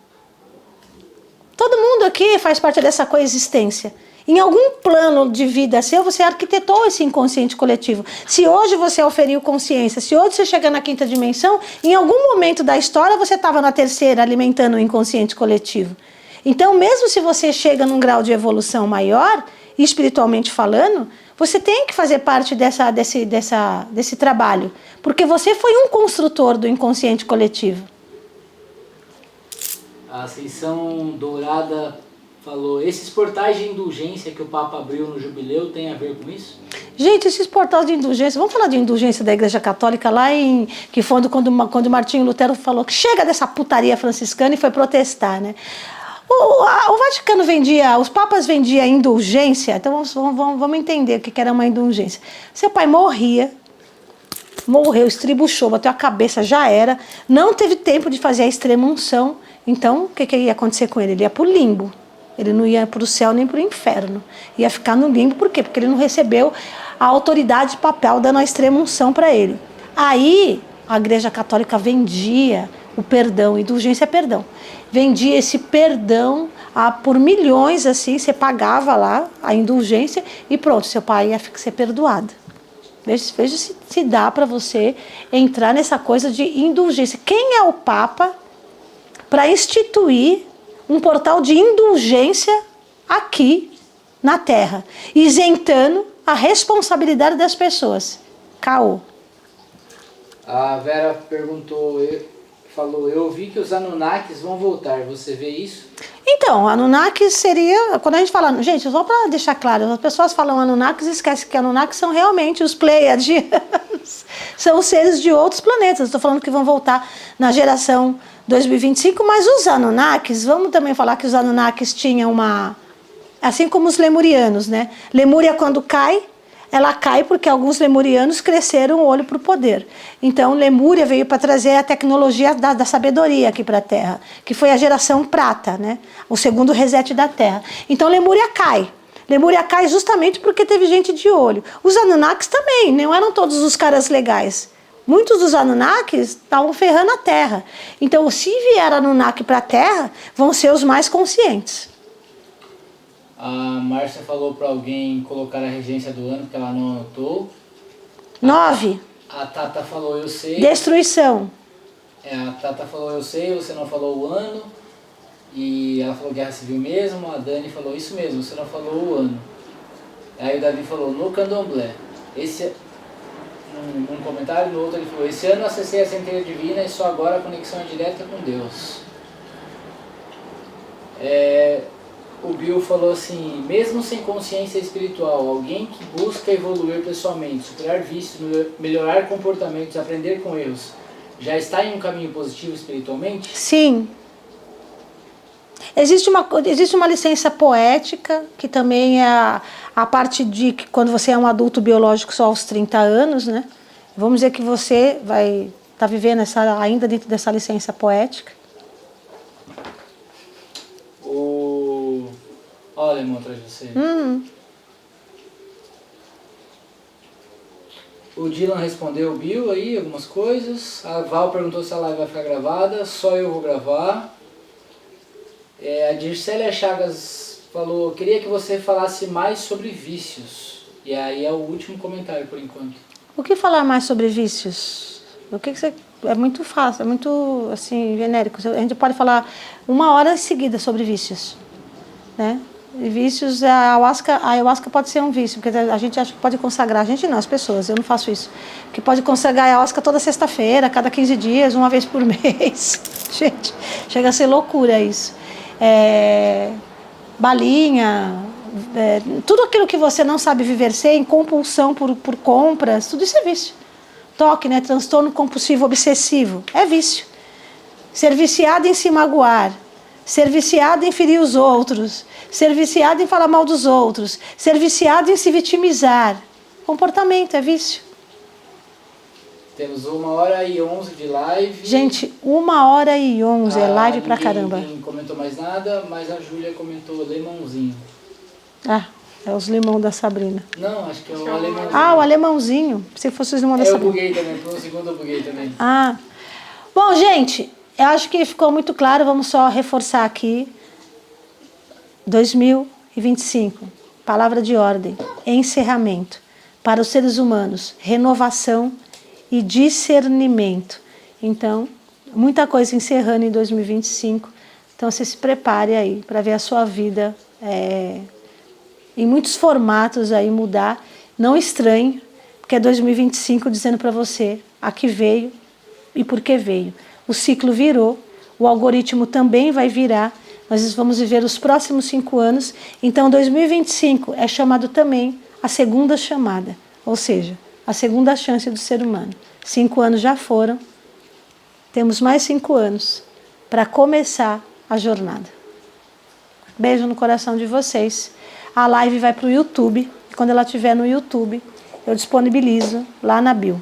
Todo mundo aqui faz parte dessa coexistência. Em algum plano de vida seu, você arquitetou esse inconsciente coletivo. Se hoje você oferiu consciência, se hoje você chega na quinta dimensão, em algum momento da história você estava na terceira alimentando o inconsciente coletivo. Então, mesmo se você chega num grau de evolução maior, espiritualmente falando, você tem que fazer parte desse trabalho. Porque você foi um construtor do inconsciente coletivo. A Ascensão Dourada falou, esses portais de indulgência que o Papa abriu no jubileu tem a ver com isso? Gente, esses portais de indulgência, vamos falar de indulgência da Igreja Católica lá que foi quando Martinho Lutero falou que chega dessa putaria franciscana e foi protestar, né? O Vaticano vendia, os papas vendiam indulgência, então vamos entender o que era uma indulgência. Seu pai morreu, estribuchou, bateu a cabeça, já era, não teve tempo de fazer a extrema unção, então o que ia acontecer com ele? Ele ia para o limbo. Ele não ia para o céu nem para o inferno. Ia ficar no limbo, por quê? Porque ele não recebeu a autoridade de papel dando a extrema unção para ele. Aí a Igreja Católica vendia o perdão, indulgência é perdão. Vendia esse perdão por milhões, assim, você pagava lá a indulgência e pronto, seu pai ia ser perdoado. Veja se dá para você entrar nessa coisa de indulgência. Quem é o Papa para instituir um portal de indulgência aqui na Terra, isentando a responsabilidade das pessoas? Caô. A Vera falou, eu vi que os Anunnakis vão voltar, você vê isso? Então, Anunnakis seria, quando a gente fala, gente, só para deixar claro, as pessoas falam Anunnakis e esquecem que Anunnakis são realmente os Pleiadianos, são os seres de outros planetas. Estou falando que vão voltar na geração 2025, mas os Anunnakis, vamos também falar que os Anunnakis tinham assim como os Lemurianos, né? Lemúria quando cai, ela cai porque alguns lemurianos cresceram o olho para o poder. Então, Lemúria veio para trazer a tecnologia da sabedoria aqui para a Terra, que foi a geração prata, né? O segundo reset da Terra. Então, Lemúria cai. Lemúria cai justamente porque teve gente de olho. Os Anunnakis também, não eram todos os caras legais. Muitos dos Anunnakis estavam ferrando a Terra. Então, se vier Anunnaki para a Terra, vão ser os mais conscientes. A Márcia falou para alguém colocar a regência do ano, porque ela não anotou. 9. A Tata falou, eu sei. Destruição. A Tata falou, eu sei, você não falou o ano. E ela falou guerra civil mesmo. A Dani falou, isso mesmo, você não falou o ano. Aí o Davi falou, no candomblé. Num comentário, no outro ele falou, esse ano acessei a centelha divina e só agora a conexão é direta com Deus. O Bill falou assim, mesmo sem consciência espiritual, alguém que busca evoluir pessoalmente, superar vícios, melhorar comportamentos, aprender com erros, já está em um caminho positivo espiritualmente? Sim. Existe uma licença poética, que também é a parte de que quando você é um adulto biológico só aos 30 anos, né? Vamos dizer que você vai estar vivendo ainda dentro dessa licença poética. Olha, irmão, atrás de você. O Dylan respondeu o Bill aí, algumas coisas. A Val perguntou se a live vai ficar gravada. Só eu vou gravar. A Dircélia Chagas falou, queria que você falasse mais sobre vícios. E aí é o último comentário por enquanto. O que falar mais sobre vícios? O que você... É muito fácil, é muito assim, genérico. A gente pode falar 1 hora seguida sobre vícios, né? E vícios, a ayahuasca pode ser um vício, porque a gente acha que pode consagrar, a gente não, as pessoas, eu não faço isso, que pode consagrar a ayahuasca toda sexta-feira, cada 15 dias, uma vez por mês. Gente, chega a ser loucura isso. Balinha, tudo aquilo que você não sabe viver sem, compulsão por compras, tudo isso é vício. Toque, né? Transtorno compulsivo obsessivo, é vício. Ser viciado em se magoar, ser viciado em ferir os outros, ser viciado em falar mal dos outros, ser viciado em se vitimizar. Comportamento é vício. Temos 1h11 de live. Gente, 1h11, é live pra caramba. Ninguém comentou mais nada, mas a Júlia comentou limãozinho. É os limão da Sabrina. Não, acho que é o alemãozinho. O alemãozinho. Se fosse os limão da Sabrina. Eu buguei também, por um segundo eu buguei também. Bom, gente, eu acho que ficou muito claro, vamos só reforçar aqui. 2025, palavra de ordem, encerramento. Para os seres humanos, renovação e discernimento. Então, muita coisa encerrando em 2025. Então, você se prepare aí para ver a sua vida em muitos formatos aí mudar. Não estranhe, porque é 2025 dizendo para você a que veio e por que veio. O ciclo virou, o algoritmo também vai virar. Nós vamos viver os próximos 5 anos. Então, 2025 é chamado também a segunda chamada, ou seja, a segunda chance do ser humano. 5 anos já foram, temos mais 5 anos para começar a jornada. Beijo no coração de vocês. A live vai para o YouTube. Quando ela estiver no YouTube, eu disponibilizo lá na bio.